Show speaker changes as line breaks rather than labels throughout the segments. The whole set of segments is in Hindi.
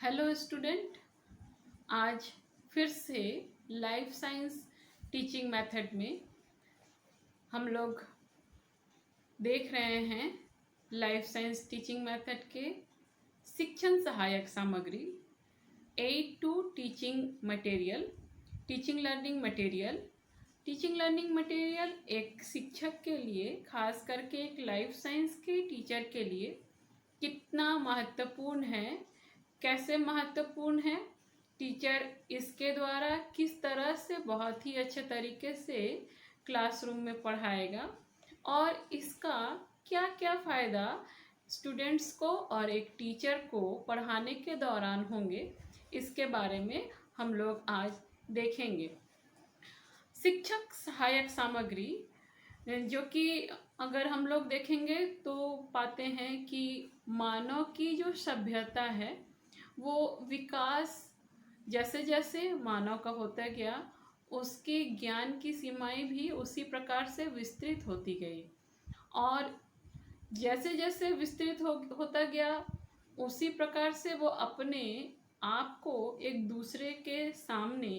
Hello student. आज फिर से लाइफ साइंस टीचिंग मेथड में हम लोग देख रहे हैं लाइफ साइंस टीचिंग मेथड के शिक्षण सहायक सामग्री aid to teaching material. Teaching learning material एक शिक्षक के लिए, खास करके एक लाइफ साइंस के टीचर के लिए कितना महत्वपूर्ण है, कैसे महत्वपूर्ण है, टीचर इसके द्वारा किस तरह से बहुत ही अच्छे तरीके से क्लासरूम में पढ़ाएगा और इसका क्या क्या फ़ायदा स्टूडेंट्स को और एक टीचर को पढ़ाने के दौरान होंगे, इसके बारे में हम लोग आज देखेंगे। शिक्षक सहायक सामग्री, जो कि अगर हम लोग देखेंगे तो पाते हैं कि मानव की जो सभ्यता है वो विकास जैसे जैसे मानव का होता गया, उसके ज्ञान की सीमाएं भी उसी प्रकार से विस्तृत होती गई और जैसे जैसे विस्तृत होता गया उसी प्रकार से वो अपने आप को एक दूसरे के सामने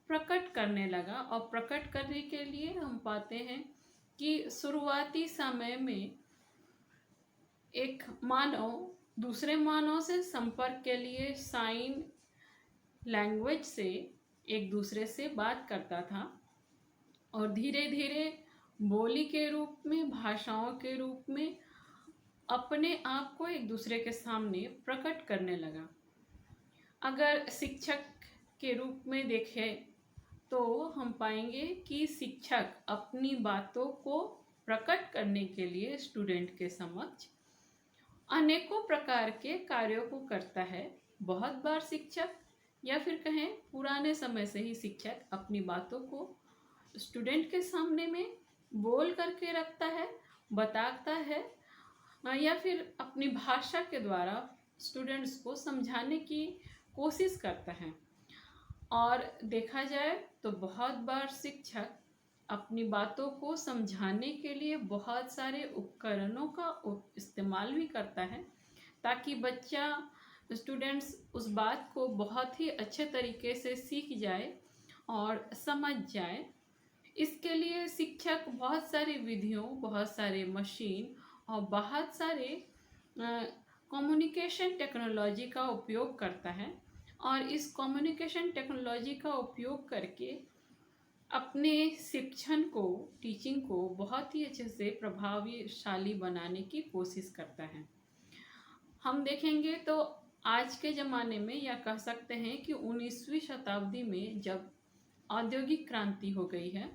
प्रकट करने लगा। और प्रकट करने के लिए हम पाते हैं कि शुरुआती समय में एक मानव दूसरे मानव से संपर्क के लिए साइन लैंग्वेज से एक दूसरे से बात करता था और धीरे धीरे बोली के रूप में, भाषाओं के रूप में अपने आप को एक दूसरे के सामने प्रकट करने लगा। अगर शिक्षक के रूप में देखें तो हम पाएंगे कि शिक्षक अपनी बातों को प्रकट करने के लिए स्टूडेंट के समक्ष अनेकों प्रकार के कार्यों को करता है। बहुत बार शिक्षक, या फिर कहें पुराने समय से ही शिक्षक, अपनी बातों को स्टूडेंट के सामने में बोल करके रखता है, बताता है, या फिर अपनी भाषा के द्वारा स्टूडेंट्स को समझाने की कोशिश करता है। और देखा जाए तो बहुत बार शिक्षक अपनी बातों को समझाने के लिए बहुत सारे उपकरणों का इस्तेमाल भी करता है ताकि स्टूडेंट्स उस बात को बहुत ही अच्छे तरीके से सीख जाए और समझ जाए। इसके लिए शिक्षक बहुत सारी विधियों, बहुत सारे मशीन और बहुत सारे कम्युनिकेशन टेक्नोलॉजी का उपयोग करता है और इस कम्युनिकेशन टेक्नोलॉजी का उपयोग करके अपने शिक्षण को, टीचिंग को बहुत ही अच्छे से प्रभावशाली बनाने की कोशिश करता है। हम देखेंगे तो आज के ज़माने में, या कह सकते हैं कि 19वीं शताब्दी में जब औद्योगिक क्रांति हो गई है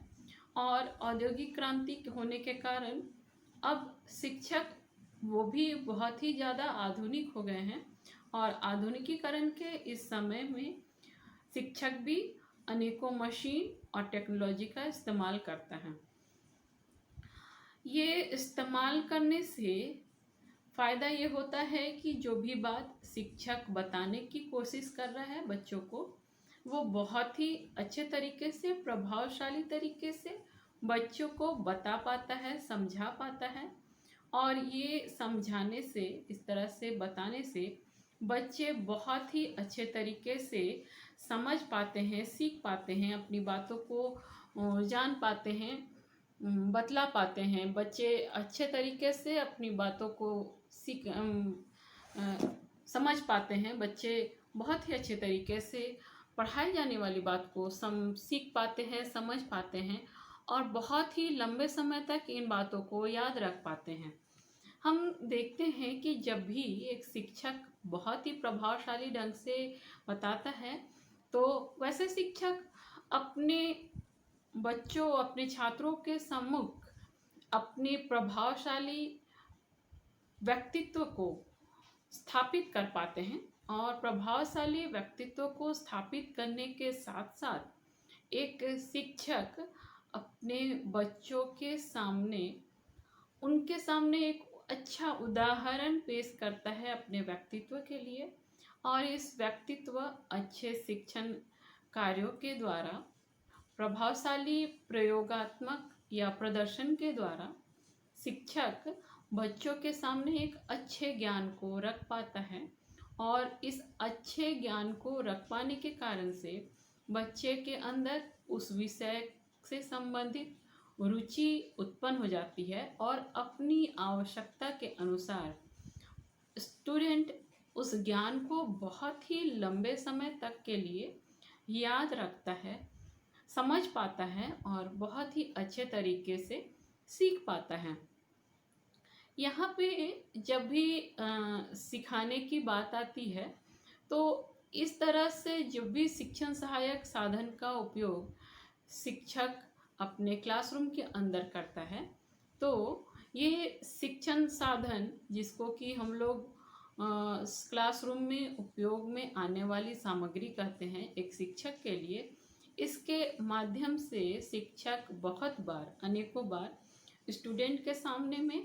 और औद्योगिक क्रांति होने के कारण अब शिक्षक वो भी बहुत ही ज़्यादा आधुनिक हो गए हैं और आधुनिकीकरण के इस समय में शिक्षक भी अनेकों मशीन और टेक्नोलॉजी का इस्तेमाल करता है। ये इस्तेमाल करने से फ़ायदा ये होता है कि जो भी बात शिक्षक बताने की कोशिश कर रहा है बच्चों को, वो बहुत ही अच्छे तरीके से, प्रभावशाली तरीके से बच्चों को बता पाता है, समझा पाता है। और ये समझाने से, इस तरह से बताने से बच्चे बहुत ही अच्छे तरीके से समझ पाते हैं, सीख पाते हैं, अपनी बातों को जान पाते हैं, बतला पाते हैं। बच्चे अच्छे तरीके से अपनी बातों को समझ पाते हैं। बच्चे बहुत ही अच्छे तरीके से पढ़ाई जाने वाली बात को सीख पाते हैं, समझ पाते हैं और बहुत ही लंबे समय तक इन बातों को याद रख पाते हैं। हम देखते हैं कि जब भी एक शिक्षक बहुत ही प्रभावशाली ढंग से बताता है तो वैसे शिक्षक अपने बच्चों, अपने छात्रों के सम्मुख अपने प्रभावशाली व्यक्तित्व को स्थापित कर पाते हैं और प्रभावशाली व्यक्तित्व को स्थापित करने के साथ साथ एक शिक्षक अपने बच्चों के सामने, उनके सामने एक अच्छा उदाहरण पेश करता है अपने व्यक्तित्व के लिए और इस व्यक्तित्व अच्छे शिक्षण कार्यों के द्वारा, प्रभावशाली प्रयोगात्मक या प्रदर्शन के द्वारा शिक्षक बच्चों के सामने एक अच्छे ज्ञान को रख पाता है और इस अच्छे ज्ञान को रख पाने के कारण से बच्चे के अंदर उस विषय से संबंधित रुचि उत्पन्न हो जाती है और अपनी आवश्यकता के अनुसार स्टूडेंट उस ज्ञान को बहुत ही लंबे समय तक के लिए याद रखता है, समझ पाता है और बहुत ही अच्छे तरीके से सीख पाता है। यहाँ पे जब भी सिखाने की बात आती है तो इस तरह से जब भी शिक्षण सहायक साधन का उपयोग शिक्षक अपने क्लासरूम के अंदर करता है तो ये शिक्षण साधन जिसको कि हम लोग क्लासरूम में उपयोग में आने वाली सामग्री कहते हैं एक शिक्षक के लिए, इसके माध्यम से शिक्षक बहुत बार अनेकों बार स्टूडेंट के सामने में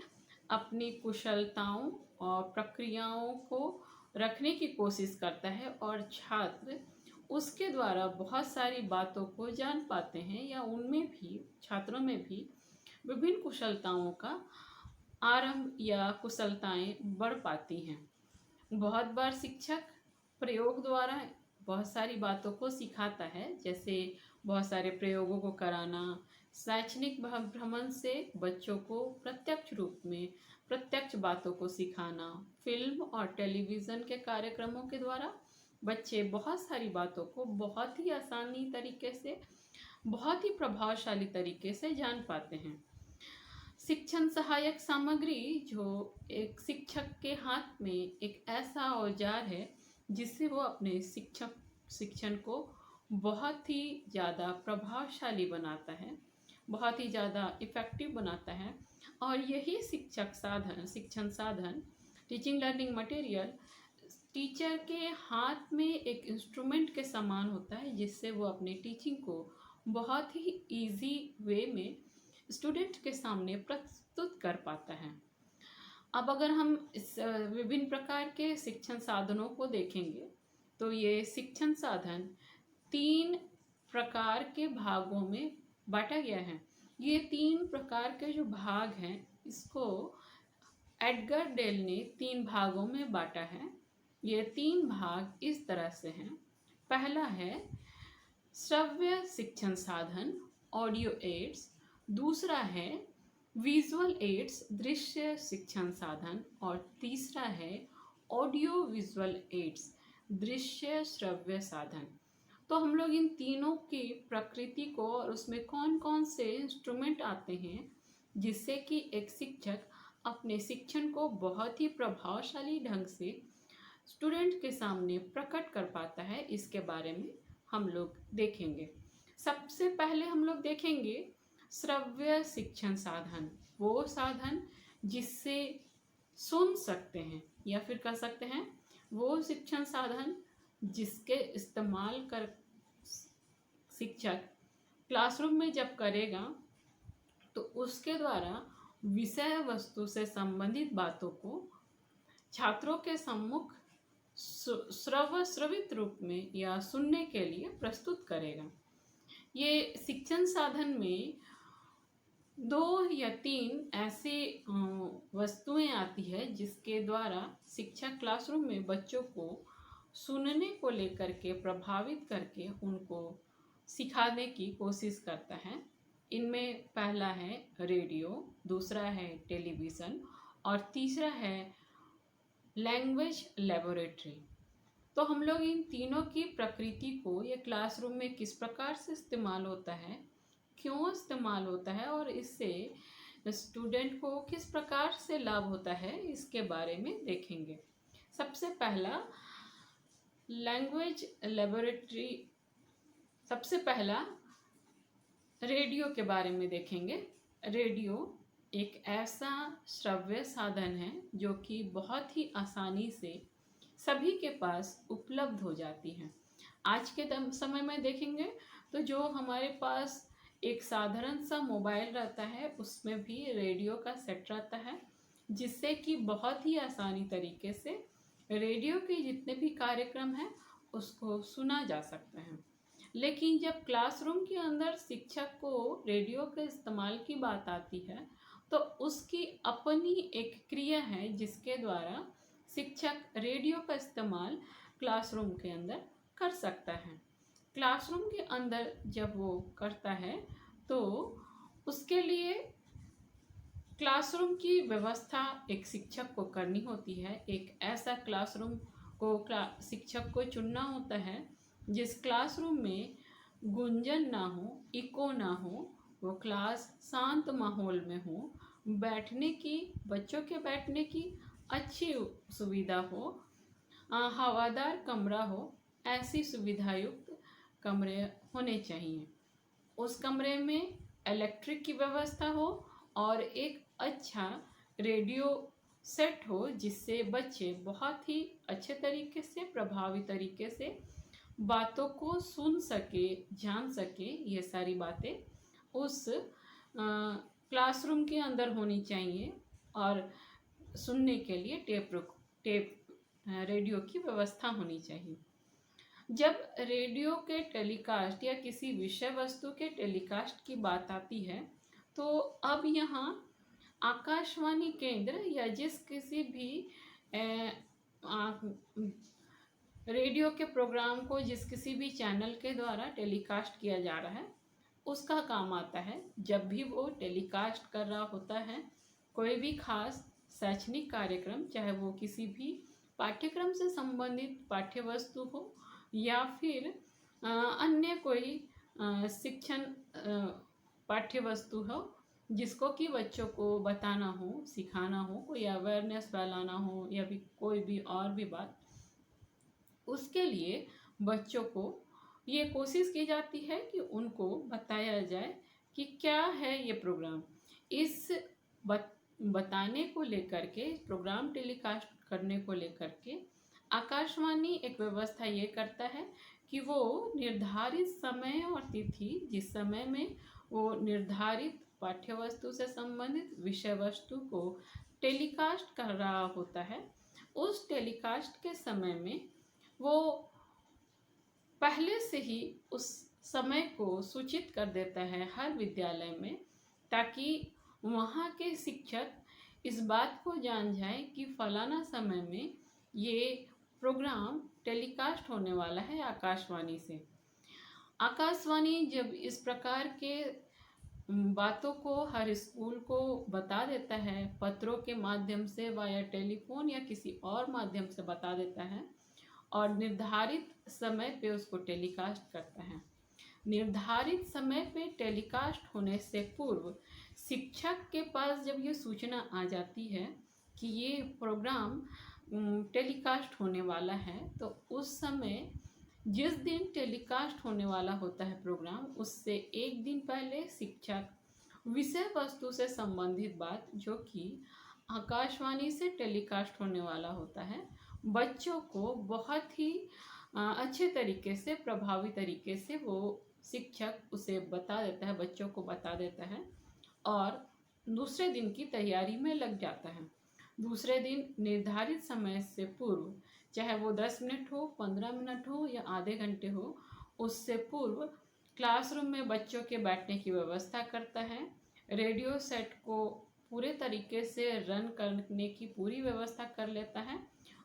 अपनी कुशलताओं और प्रक्रियाओं को रखने की कोशिश करता है और छात्र उसके द्वारा बहुत सारी बातों को जान पाते हैं या उनमें भी छात्रों में भी विभिन्न कुशलताओं का आरंभ या कुशलताएं बढ़ पाती हैं। बहुत बार शिक्षक प्रयोग द्वारा बहुत सारी बातों को सिखाता है, जैसे बहुत सारे प्रयोगों को कराना, शैक्षणिक भ्रमण से बच्चों को प्रत्यक्ष रूप में प्रत्यक्ष बातों को सिखाना, फिल्म और टेलीविज़न के कार्यक्रमों के द्वारा बच्चे बहुत सारी बातों को बहुत ही आसानी तरीके से, बहुत ही प्रभावशाली तरीके से जान पाते हैं। शिक्षण सहायक सामग्री जो एक शिक्षक के हाथ में एक ऐसा औजार है जिससे वो अपने शिक्षण को बहुत ही ज़्यादा प्रभावशाली बनाता है, बहुत ही ज़्यादा इफ़ेक्टिव बनाता है। और यही शिक्षण साधन टीचिंग लर्निंग मटेरियल टीचर के हाथ में एक इंस्ट्रूमेंट के समान होता है जिससे वो अपनी टीचिंग को बहुत ही इजी वे में स्टूडेंट के सामने प्रस्तुत कर पाता है। अब अगर हम इस विभिन्न प्रकार के शिक्षण साधनों को देखेंगे तो ये शिक्षण साधन 3 प्रकार के भागों में बांटा गया है। ये 3 प्रकार के जो भाग हैं इसको एडगर डेल ने 3 भागों में बांटा है। ये 3 भाग इस तरह से हैं। पहला है श्रव्य शिक्षण साधन ऑडियो एड्स, दूसरा है विजुअल एड्स दृश्य शिक्षण साधन और तीसरा है ऑडियो विजुअल एड्स दृश्य श्रव्य साधन। तो हम लोग इन तीनों की प्रकृति को और उसमें कौन कौन से इंस्ट्रूमेंट आते हैं जिससे कि एक शिक्षक अपने शिक्षण को बहुत ही प्रभावशाली ढंग से स्टूडेंट के सामने प्रकट कर पाता है, इसके बारे में हम लोग देखेंगे। सबसे पहले हम लोग देखेंगे श्रव्य शिक्षण साधन, वो साधन जिससे सुन सकते हैं या फिर कह सकते हैं वो शिक्षण साधन जिसके इस्तेमाल कर शिक्षक क्लासरूम में जब करेगा तो उसके द्वारा विषय वस्तु से संबंधित बातों को छात्रों के सम्मुख श्रवित रूप में या सुनने के लिए प्रस्तुत करेगा। ये शिक्षण साधन में 2 या 3 ऐसे वस्तुएं आती है जिसके द्वारा शिक्षक क्लासरूम में बच्चों को सुनने को लेकर के प्रभावित करके उनको सिखाने की कोशिश करता है। इनमें पहला है रेडियो, दूसरा है टेलीविज़न और तीसरा है लैंग्वेज लेबोरेटरी। तो हम लोग इन तीनों की प्रकृति को ये क्लासरूम में किस प्रकार से इस्तेमाल होता है, क्यों इस्तेमाल होता है और इससे स्टूडेंट को किस प्रकार से लाभ होता है, इसके बारे में देखेंगे। सबसे पहला लैंग्वेज लेबोरेटरी, सबसे पहला रेडियो के बारे में देखेंगे। रेडियो एक ऐसा श्रव्य साधन है जो कि बहुत ही आसानी से सभी के पास उपलब्ध हो जाती है। आज के समय में देखेंगे तो जो हमारे पास एक साधारण सा मोबाइल रहता है उसमें भी रेडियो का सेट रहता है जिससे कि बहुत ही आसानी तरीके से रेडियो के जितने भी कार्यक्रम हैं उसको सुना जा सकता है। लेकिन जब क्लासरूम के अंदर शिक्षक को रेडियो के इस्तेमाल की बात आती है तो उसकी अपनी एक क्रिया है जिसके द्वारा शिक्षक रेडियो का इस्तेमाल क्लासरूम के अंदर कर सकता है। क्लासरूम के अंदर जब वो करता है तो उसके लिए क्लासरूम की व्यवस्था एक शिक्षक को करनी होती है। एक ऐसा क्लासरूम को शिक्षक को चुनना होता है जिस क्लासरूम में गुंजन ना हो, इको ना हो, वो क्लास शांत माहौल में हो, बैठने की, बच्चों के बैठने की अच्छी सुविधा हो, हवादार कमरा हो, ऐसी सुविधा युक्त कमरे होने चाहिए। उस कमरे में इलेक्ट्रिक की व्यवस्था हो और एक अच्छा रेडियो सेट हो जिससे बच्चे बहुत ही अच्छे तरीके से, प्रभावी तरीके से बातों को सुन सके, जान सके। ये सारी बातें उस क्लासरूम के अंदर होनी चाहिए और सुनने के लिए टेप रेडियो की व्यवस्था होनी चाहिए। जब रेडियो के टेलीकास्ट या किसी विषय वस्तु के टेलीकास्ट की बात आती है तो अब यहाँ आकाशवाणी केंद्र या जिस किसी भी रेडियो के प्रोग्राम को जिस किसी भी चैनल के द्वारा टेलीकास्ट किया जा रहा है उसका काम आता है। जब भी वो टेलीकास्ट कर रहा होता है कोई भी खास शैक्षणिक कार्यक्रम, चाहे वो किसी भी पाठ्यक्रम से संबंधित पाठ्य वस्तु हो या फिर अन्य कोई शिक्षण पाठ्य वस्तु हो जिसको कि बच्चों को बताना हो, सिखाना हो, कोई अवेयरनेस फैलाना हो या भी कोई भी और भी बात, उसके लिए बच्चों को ये कोशिश की जाती है कि उनको बताया जाए कि क्या है ये प्रोग्राम। इस बताने को लेकर के, प्रोग्राम टेलीकास्ट करने को लेकर के आकाशवाणी एक व्यवस्था ये करता है कि वो निर्धारित समय और तिथि, जिस समय में वो निर्धारित पाठ्य वस्तु से संबंधित विषय वस्तु को टेलीकास्ट कर रहा होता है, उस टेलीकास्ट के समय में वो पहले से ही उस समय को सूचित कर देता है हर विद्यालय में, ताकि वहाँ के शिक्षक इस बात को जान जाए कि फलाना समय में ये प्रोग्राम टेलीकास्ट होने वाला है आकाशवाणी से। आकाशवाणी जब इस प्रकार के बातों को हर स्कूल को बता देता है, पत्रों के माध्यम से, वाया टेलीफोन या किसी और माध्यम से बता देता है और निर्धारित समय पे उसको टेलीकास्ट करता है। निर्धारित समय पे टेलीकास्ट होने से पूर्व शिक्षक के पास जब ये सूचना आ जाती है कि ये प्रोग्राम टेलीकास्ट होने वाला है, तो उस समय जिस दिन टेलीकास्ट होने वाला होता है प्रोग्राम, उससे एक दिन पहले शिक्षक विषय वस्तु से संबंधित बात जो कि आकाशवाणी से टेलीकास्ट होने वाला होता है, बच्चों को बहुत ही अच्छे तरीके से, प्रभावी तरीके से वो शिक्षक उसे बता देता है, बच्चों को बता देता है और दूसरे दिन की तैयारी में लग जाता है। दूसरे दिन निर्धारित समय से पूर्व, चाहे वो 10 मिनट हो, 15 मिनट हो या आधे घंटे हो, उससे पूर्व क्लासरूम में बच्चों के बैठने की व्यवस्था करता है। रेडियो सेट को पूरे तरीके से रन करने की पूरी व्यवस्था कर लेता है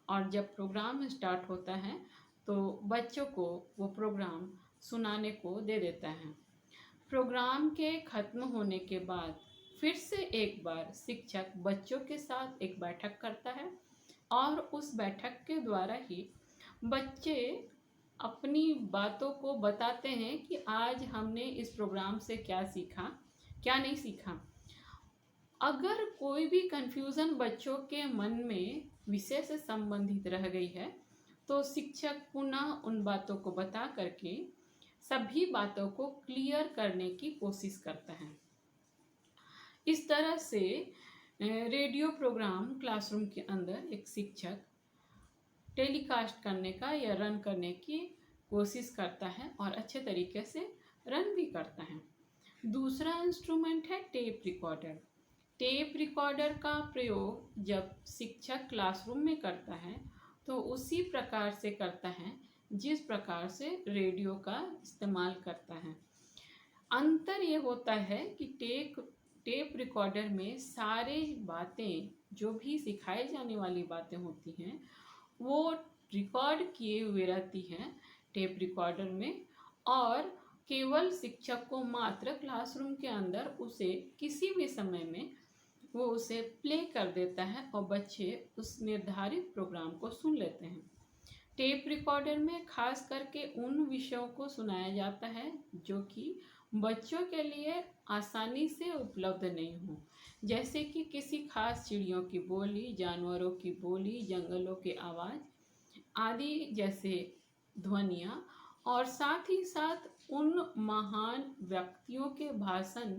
और जब प्रोग्राम स्टार्ट होता है तो बच्चों को वो प्रोग्राम सुनाने को दे देता है। प्रोग्राम के खत्म होने के बाद फिर से एक बार शिक्षक बच्चों के साथ एक बैठक करता है और उस बैठक के द्वारा ही बच्चे अपनी बातों को बताते हैं कि आज हमने इस प्रोग्राम से क्या सीखा, क्या नहीं सीखा। अगर कोई भी कंफ्यूजन बच्चों के मन में विषय से संबंधित रह गई है तो शिक्षक पुनः उन बातों को बता करके सभी बातों को क्लियर करने की कोशिश करता है। इस तरह से रेडियो प्रोग्राम क्लासरूम के अंदर एक शिक्षक टेलीकास्ट करने का या रन करने की कोशिश करता है और अच्छे तरीके से रन भी करता है। दूसरा इंस्ट्रूमेंट है टेप रिकॉर्डर। टेप रिकॉर्डर का प्रयोग जब शिक्षक क्लासरूम में करता है तो उसी प्रकार से करता है जिस प्रकार से रेडियो का इस्तेमाल करता है। अंतर ये होता है कि टेप रिकॉर्डर में सारे बातें जो भी सिखाई जाने वाली बातें होती हैं वो रिकॉर्ड किए हुए रहती हैं टेप रिकॉर्डर में, और केवल शिक्षक को मात्र क्लासरूम के अंदर उसे किसी भी समय में वो उसे प्ले कर देता है और बच्चे उस निर्धारित प्रोग्राम को सुन लेते हैं। टेप रिकॉर्डर में खास करके उन विषयों को सुनाया जाता है जो कि बच्चों के लिए आसानी से उपलब्ध नहीं हो, जैसे कि किसी खास चिड़ियों की बोली, जानवरों की बोली, जंगलों के आवाज़ आदि जैसे ध्वनियाँ, और साथ ही साथ उन महान व्यक्तियों के भाषण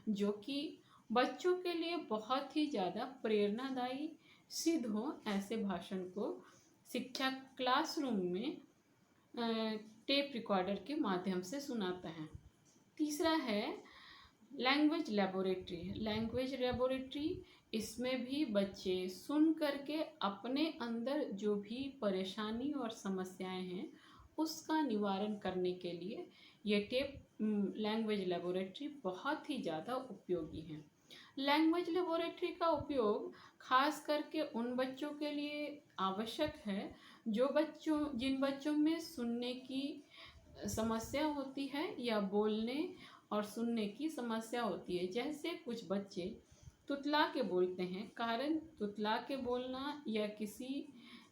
जो कि बच्चों के लिए बहुत ही ज़्यादा प्रेरणादायी सिद्ध हो, ऐसे भाषण को शिक्षक क्लासरूम में टेप रिकॉर्डर के माध्यम से सुनाता है। तीसरा है लैंग्वेज लेबोरेटरी। लैंग्वेज लेबोरेटरी, इसमें भी बच्चे सुन करके अपने अंदर जो भी परेशानी और समस्याएं हैं उसका निवारण करने के लिए ये टेप लैंग्वेज लेबोरेटरी बहुत ही ज़्यादा उपयोगी है। लैंग्वेज लेबोरेटरी का उपयोग खास करके उन बच्चों के लिए आवश्यक है जिन बच्चों में सुनने की समस्या होती है या बोलने और सुनने की समस्या होती है। जैसे कुछ बच्चे तुतला के बोलते हैं, कारण तुतला के बोलना या किसी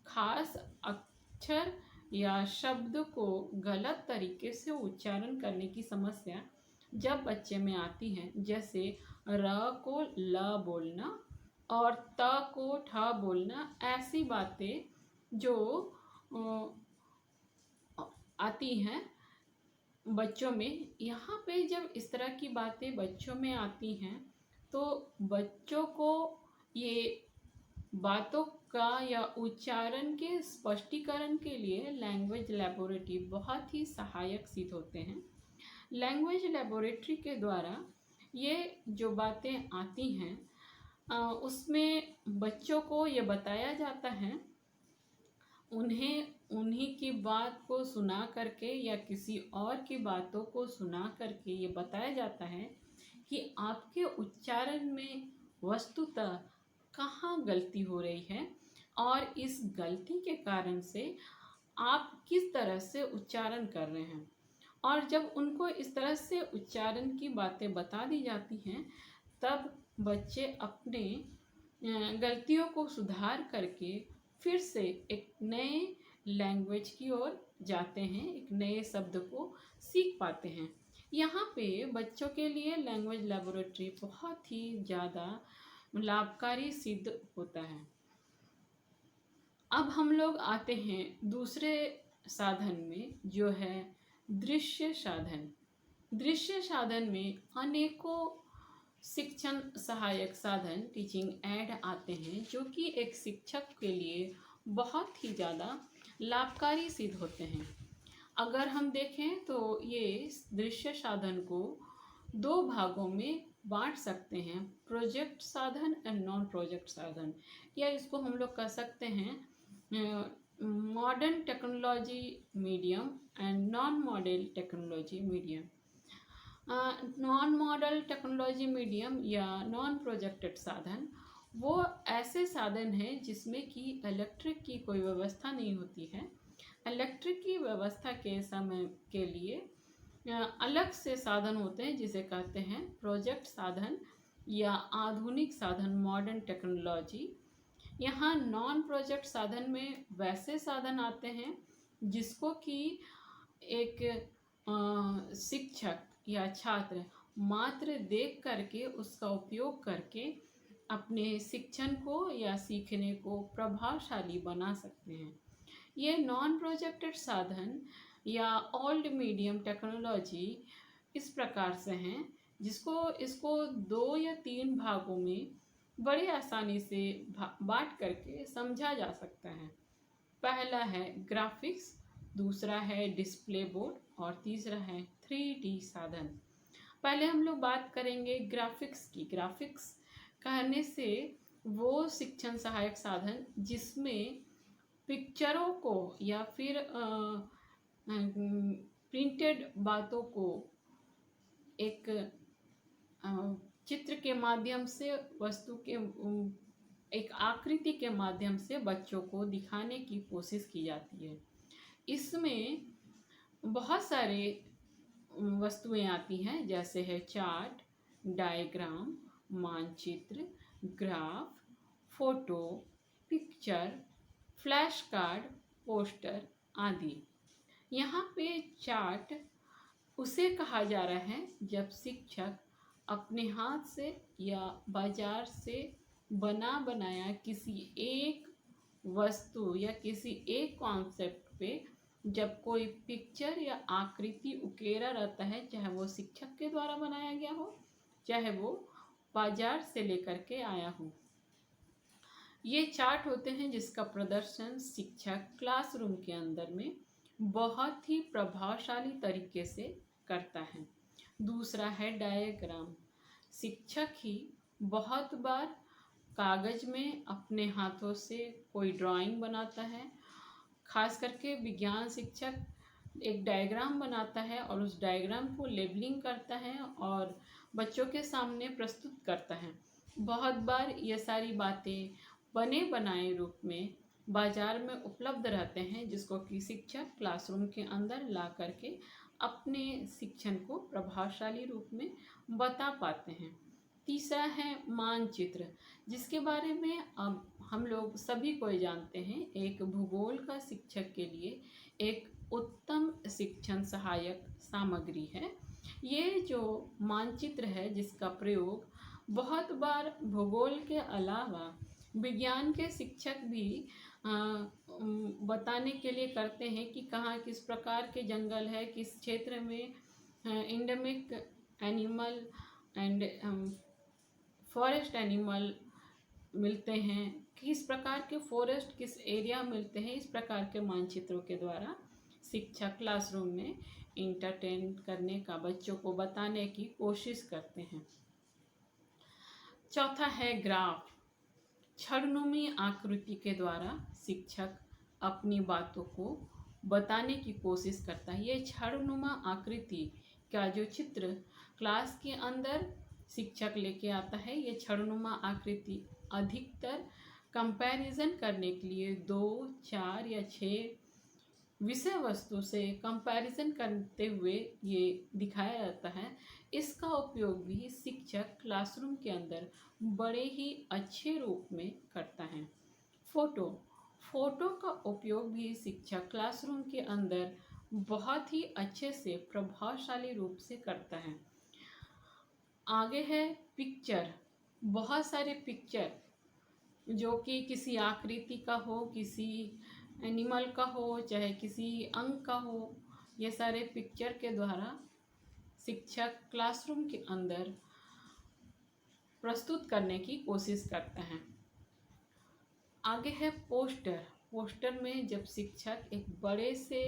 खास अक्षर या शब्द को गलत तरीके से उच्चारण करने की समस्या जब बच्चे में आती है, जैसे र को ल बोलना और त को ठ बोलना, ऐसी बातें जो आती हैं बच्चों में। यहाँ पे जब इस तरह की बातें बच्चों में आती हैं तो बच्चों को ये बातों का या उच्चारण के स्पष्टीकरण के लिए लैंग्वेज लेबोरेटरी बहुत ही सहायक सिद्ध होते हैं। लैंग्वेज लेबोरेटरी के द्वारा ये जो बातें आती हैं उसमें बच्चों को ये बताया जाता है, उन्हें उन्हीं की बात को सुना करके या किसी और की बातों को सुना करके ये बताया जाता है कि आपके उच्चारण में वस्तुतः कहाँ गलती हो रही है और इस गलती के कारण से आप किस तरह से उच्चारण कर रहे हैं। और जब उनको इस तरह से उच्चारण की बातें बता दी जाती हैं तब बच्चे अपने गलतियों को सुधार करके फिर से एक नए लैंग्वेज की ओर जाते हैं, एक नए शब्द को सीख पाते हैं। यहाँ पे बच्चों के लिए लैंग्वेज लेबोरेटरी बहुत ही ज़्यादा लाभकारी सिद्ध होता है। अब हम लोग आते हैं दूसरे साधन में, जो है दृश्य साधन। दृश्य साधन में अनेकों शिक्षण सहायक साधन, टीचिंग एड आते हैं जो कि एक शिक्षक के लिए बहुत ही ज़्यादा लाभकारी सिद्ध होते हैं। अगर हम देखें तो ये दृश्य साधन को दो भागों में बांट सकते हैं, प्रोजेक्ट साधन एंड नॉन प्रोजेक्ट साधन, या इसको हम लोग कह सकते हैं modern technology medium and non model technology medium. Non model technology medium या नॉन प्रोजेक्टेड साधन वो ऐसे साधन हैं जिसमें कि इलेक्ट्रिक की कोई व्यवस्था नहीं होती है। इलेक्ट्रिक की व्यवस्था के समय के लिए अलग से साधन होते हैं जिसे कहते हैं प्रोजेक्ट साधन या आधुनिक साधन, मॉडर्न टेक्नोलॉजी। यहाँ नॉन प्रोजेक्ट साधन में वैसे साधन आते हैं जिसको कि एक शिक्षक या छात्र मात्र देख करके उसका उपयोग करके अपने शिक्षण को या सीखने को प्रभावशाली बना सकते हैं। ये नॉन प्रोजेक्टेड साधन या ओल्ड मीडियम टेक्नोलॉजी इस प्रकार से हैं इसको 2 या 3 भागों में बड़ी आसानी से बांट करके समझा जा सकता है। पहला है ग्राफिक्स, दूसरा है डिस्प्ले बोर्ड और तीसरा है 3D साधन। पहले हम लोग बात करेंगे ग्राफिक्स की। ग्राफिक्स कहने से वो शिक्षण सहायक साधन जिसमें पिक्चरों को या फिर प्रिंटेड बातों को एक चित्र के माध्यम से वस्तु के एक आकृति के माध्यम से बच्चों को दिखाने की कोशिश की जाती है। इसमें बहुत सारे वस्तुएं आती हैं, जैसे है चार्ट, डायग्राम, मानचित्र, graph, photo, picture, flash card, poster आदि। यहाँ पे चार्ट उसे कहा जा रहा है जब शिक्षक अपने हाथ से या बाजार से बना बनाया किसी एक वस्तु या किसी एक कॉन्सेप्ट पे जब कोई पिक्चर या आकृति उकेरा रहता है, चाहे वो शिक्षक के द्वारा बनाया गया हो, चाहे वो बाजार से लेकर के आया हो। ये चार्ट होते हैं जिसका प्रदर्शन शिक्षक क्लासरूम के अंदर में बहुत ही प्रभावशाली तरीके से करता है। दूसरा है डायग्राम। शिक्षक ही बहुत बार कागज में अपने हाथों से कोई ड्राइंग बनाता है। खास करके विज्ञान शिक्षक एक डायग्राम बनाता है और उस डायग्राम को लेबलिंग करता है और बच्चों के सामने प्रस्तुत करता है। बहुत बार ये सारी बातें बने बनाए रूप में बाजार में उपलब्ध रहते हैं, जिसको कि शिक्षक क्लासरूम के अंदर ला करके अपने शिक्षण को प्रभावशाली रूप में बता पाते हैं। तीसरा है मानचित्र, जिसके बारे में अब हम लोग सभी को जानते हैं। एक भूगोल का शिक्षक के लिए एक उत्तम शिक्षण सहायक सामग्री है। ये जो मानचित्र है जिसका प्रयोग बहुत बार भूगोल के अलावा विज्ञान के शिक्षक भी बताने के लिए करते हैं कि कहाँ किस प्रकार के जंगल है, किस क्षेत्र में endemic animal and forest animal मिलते हैं, किस प्रकार के फॉरेस्ट किस एरिया मिलते हैं। इस प्रकार के मानचित्रों के द्वारा शिक्षक क्लासरूम में इंटरटेन करने का, बच्चों को बताने की कोशिश करते हैं। चौथा है ग्राफ। छद्मनुमी आकृति के द्वारा शिक्षक अपनी बातों को बताने की कोशिश करता है। ये छद्मनुमा आकृति का जो चित्र क्लास के अंदर शिक्षक लेके आता है, ये छद्मनुमा आकृति अधिकतर कंपैरिजन करने के लिए 2, 4 या 6 विषय वस्तु से कंपैरिजन करते हुए ये दिखाया जाता है। इसका उपयोग भी शिक्षक क्लासरूम के अंदर बड़े ही अच्छे रूप में करता है। फोटो का उपयोग भी शिक्षक क्लासरूम के अंदर बहुत ही अच्छे से प्रभावशाली रूप से करता है। आगे है पिक्चर। बहुत सारे पिक्चर जो कि किसी आकृति का हो, किसी एनिमल का हो, चाहे किसी अंग का हो, ये सारे पिक्चर के द्वारा शिक्षक क्लासरूम के अंदर प्रस्तुत करने की कोशिश करते हैं। आगे है पोस्टर। पोस्टर में जब शिक्षक एक बड़े से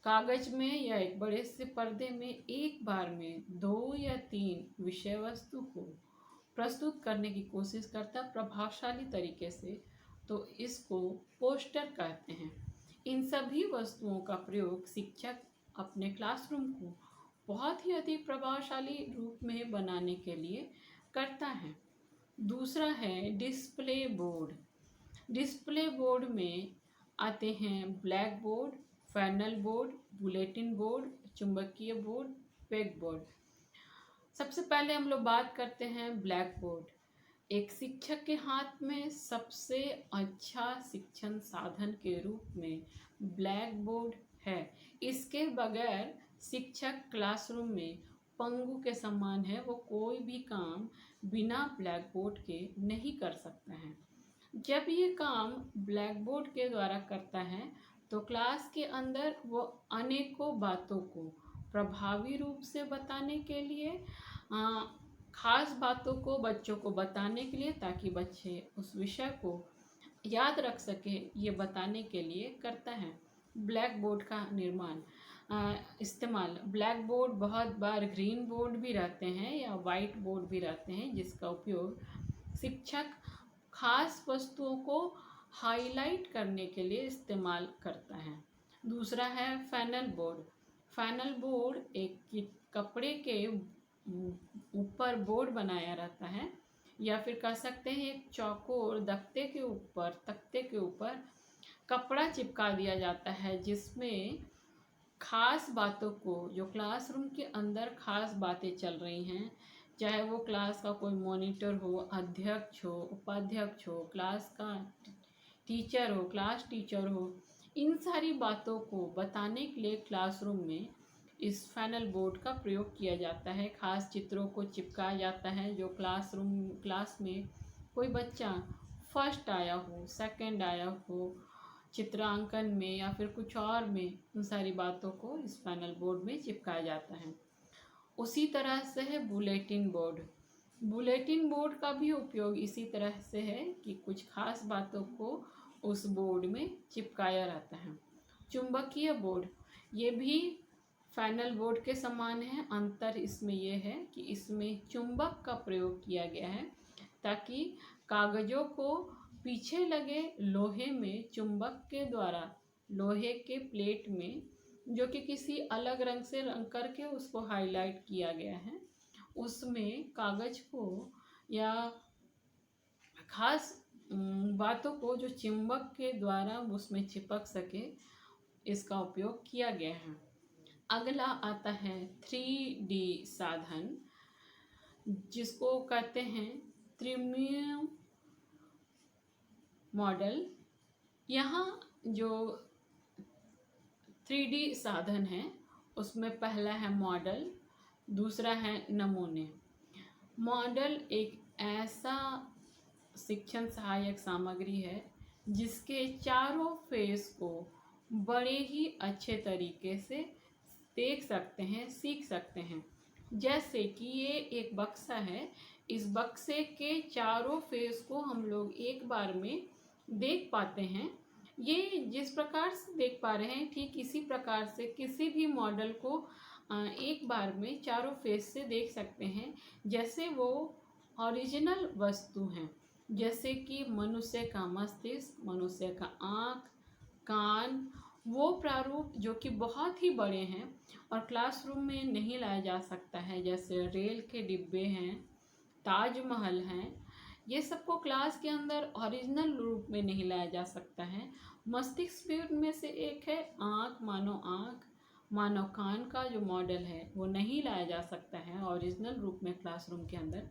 कागज में या एक बड़े से पर्दे में एक बार में 2 या 3 विषय वस्तु को प्रस्तुत करने की कोशिश करता प्रभावशाली तरीके से, तो इसको पोस्टर कहते हैं। इन सभी वस्तुओं का प्रयोग शिक्षक अपने क्लासरूम को बहुत ही अधिक प्रभावशाली रूप में बनाने के लिए करता है। दूसरा है डिस्प्ले बोर्ड। डिस्प्ले बोर्ड में आते हैं black board, panel board, bulletin board, चुंबकीय बोर्ड, पेग बोर्ड। सबसे पहले हम लोग बात करते हैं ब्लैक बोर्ड। एक शिक्षक के हाथ में सबसे अच्छा शिक्षण साधन के रूप में ब्लैक बोर्ड है। इसके बगैर शिक्षक क्लासरूम में पंगु के समान है, वो कोई भी काम बिना ब्लैक बोर्ड के नहीं कर सकता है। जब ये काम ब्लैक बोर्ड के द्वारा करता है तो क्लास के अंदर वो अनेकों बातों को प्रभावी रूप से बताने के लिए, खास बातों को बच्चों को बताने के लिए, ताकि बच्चे उस विषय को याद रख सके, ये बताने के लिए करता है। ब्लैक बोर्ड का निर्माण इस्तेमाल। ब्लैक बोर्ड बहुत बार ग्रीन बोर्ड भी रहते हैं या वाइट बोर्ड भी रहते हैं, जिसका उपयोग शिक्षक खास वस्तुओं को हाईलाइट करने के लिए इस्तेमाल करता है। दूसरा है पैनल बोर्ड। पैनल बोर्ड एक कपड़े के ऊपर बोर्ड बनाया रहता है। या फिर कह सकते हैं एक चौकोर तख्ते के ऊपर कपड़ा चिपका दिया जाता है, जिसमें खास बातों को, जो क्लासरूम के अंदर खास बातें चल रही हैं, चाहे वो क्लास का कोई मॉनिटर हो, अध्यक्ष हो, उपाध्यक्ष हो, क्लास का टीचर हो, क्लास टीचर हो, इन सारी बातों को बताने के लिए क्लासरूम में इस फैनल बोर्ड का प्रयोग किया जाता है। खास चित्रों को चिपकाया जाता है। जो क्लास में कोई बच्चा फर्स्ट आया हो, सेकंड आया हो चित्रांकन में या फिर कुछ और में, उन सारी बातों को इस पैनल बोर्ड में चिपकाया जाता है। उसी तरह से है बुलेटिन बोर्ड। बुलेटिन बोर्ड का भी उपयोग इसी तरह से है कि कुछ खास बातों को उस बोर्ड में चिपकाया रहता है। चुंबकीय बोर्ड, ये भी पैनल बोर्ड के समान है। अंतर इसमें यह है कि इसमें चुंबक का प्रयोग किया गया है ताकि कागजों को पीछे लगे लोहे में चुंबक के द्वारा, लोहे के प्लेट में जो कि किसी अलग रंग से रंग करके उसको हाईलाइट किया गया है, उसमें कागज को या खास बातों को जो चुंबक के द्वारा उसमें चिपक सके, इसका उपयोग किया गया है। अगला आता है 3D साधन, जिसको कहते हैं त्रिमितीय मॉडल। यहाँ जो 3D साधन है उसमें पहला है मॉडल, दूसरा है नमूने। मॉडल एक ऐसा शिक्षण सहायक सामग्री है जिसके चारों फेस को बड़े ही अच्छे तरीके से देख सकते हैं, सीख सकते हैं। जैसे कि ये एक बक्सा है, इस बक्से के चारों फेस को हम लोग एक बार में देख पाते हैं। ये जिस प्रकार से देख पा रहे हैं, ठीक इसी प्रकार से किसी भी मॉडल को एक बार में चारों फेस से देख सकते हैं, जैसे वो ओरिजिनल वस्तु हैं। जैसे कि मनुष्य का मस्तिष्क, मनुष्य का आँख, कान, वो प्रारूप जो कि बहुत ही बड़े हैं और क्लासरूम में नहीं लाया जा सकता है। जैसे रेल के डिब्बे हैं, ताजमहल हैं, ये सबको क्लास के अंदर ओरिजिनल रूप में नहीं लाया जा सकता है। मस्तिष्क भी उनमें से एक है। आँख, मानव कान का जो मॉडल है वो नहीं लाया जा सकता है ओरिजिनल रूप में क्लासरूम के अंदर।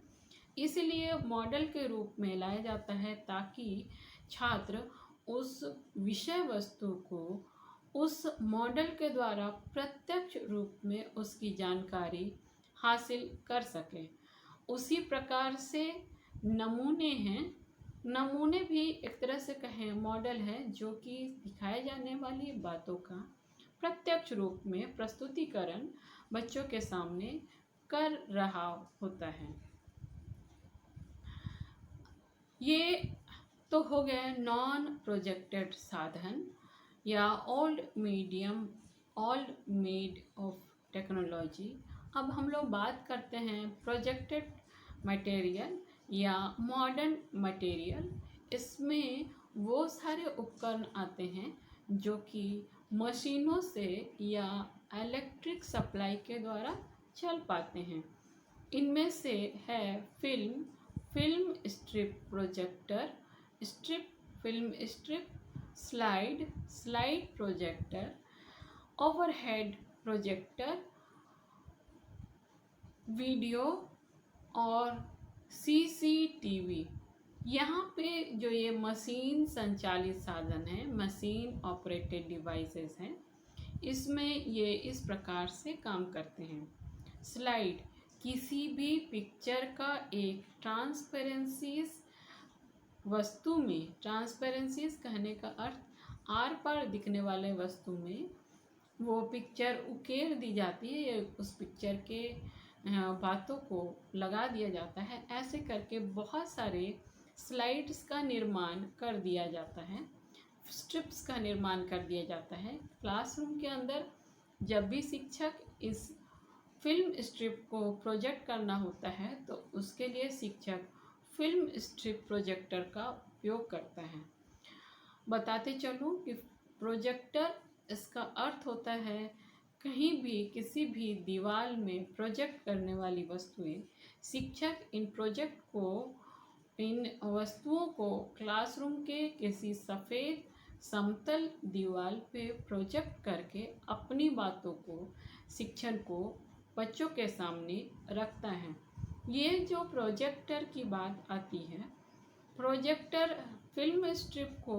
इसलिए मॉडल के रूप में लाया जाता है ताकि छात्र उस विषय वस्तु को उस मॉडल के द्वारा प्रत्यक्ष रूप में उसकी जानकारी हासिल कर सके। उसी प्रकार से नमूने हैं। नमूने भी एक तरह से कहें मॉडल है जो कि दिखाए जाने वाली बातों का प्रत्यक्ष रूप में प्रस्तुतिकरण बच्चों के सामने कर रहा होता है। ये तो हो गया नॉन प्रोजेक्टेड साधन या ओल्ड मेड ऑफ टेक्नोलॉजी। अब हम लोग बात करते हैं प्रोजेक्टेड मटेरियल या मॉडर्न मटेरियल। इसमें वो सारे उपकरण आते हैं जो कि मशीनों से या इलेक्ट्रिक सप्लाई के द्वारा चल पाते हैं। इनमें से है film strip projector, film strip, slide projector, overhead projector, video और CCTV। यहाँ पे जो ये मशीन संचालित साधन है, मशीन ऑपरेटेड डिवाइसेस हैं, इसमें ये इस प्रकार से काम करते हैं। स्लाइड, किसी भी पिक्चर का एक ट्रांसपेरेंसीज वस्तु में, ट्रांसपेरेंसीज कहने का अर्थ आर पार दिखने वाले वस्तु में वो पिक्चर उकेर दी जाती है, उस पिक्चर के बातों को लगा दिया जाता है। ऐसे करके बहुत सारे स्लाइड्स का निर्माण कर दिया जाता है, स्ट्रिप्स का निर्माण कर दिया जाता है। क्लासरूम के अंदर जब भी शिक्षक इस फिल्म स्ट्रिप को प्रोजेक्ट करना होता है तो उसके लिए शिक्षक फिल्म स्ट्रिप प्रोजेक्टर का उपयोग करता है। बताते चलूँ कि प्रोजेक्टर, इसका अर्थ होता है कहीं भी किसी भी दीवार में प्रोजेक्ट करने वाली वस्तुएं। शिक्षक इन प्रोजेक्ट को इन वस्तुओं को क्लासरूम के किसी सफ़ेद समतल दीवार पे प्रोजेक्ट करके अपनी बातों को शिक्षक को बच्चों के सामने रखता है। ये जो प्रोजेक्टर की बात आती है, प्रोजेक्टर फिल्म स्ट्रिप को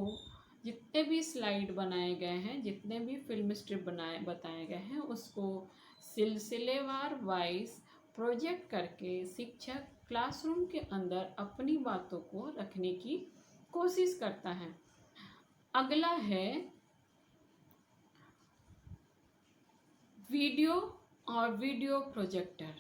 जितने भी स्लाइड बनाए गए हैं, जितने भी फिल्म स्ट्रिप बताए गए हैं, उसको सिलसिलेवार वाइज प्रोजेक्ट करके शिक्षक क्लासरूम के अंदर अपनी बातों को रखने की कोशिश करता है। अगला है वीडियो और वीडियो प्रोजेक्टर।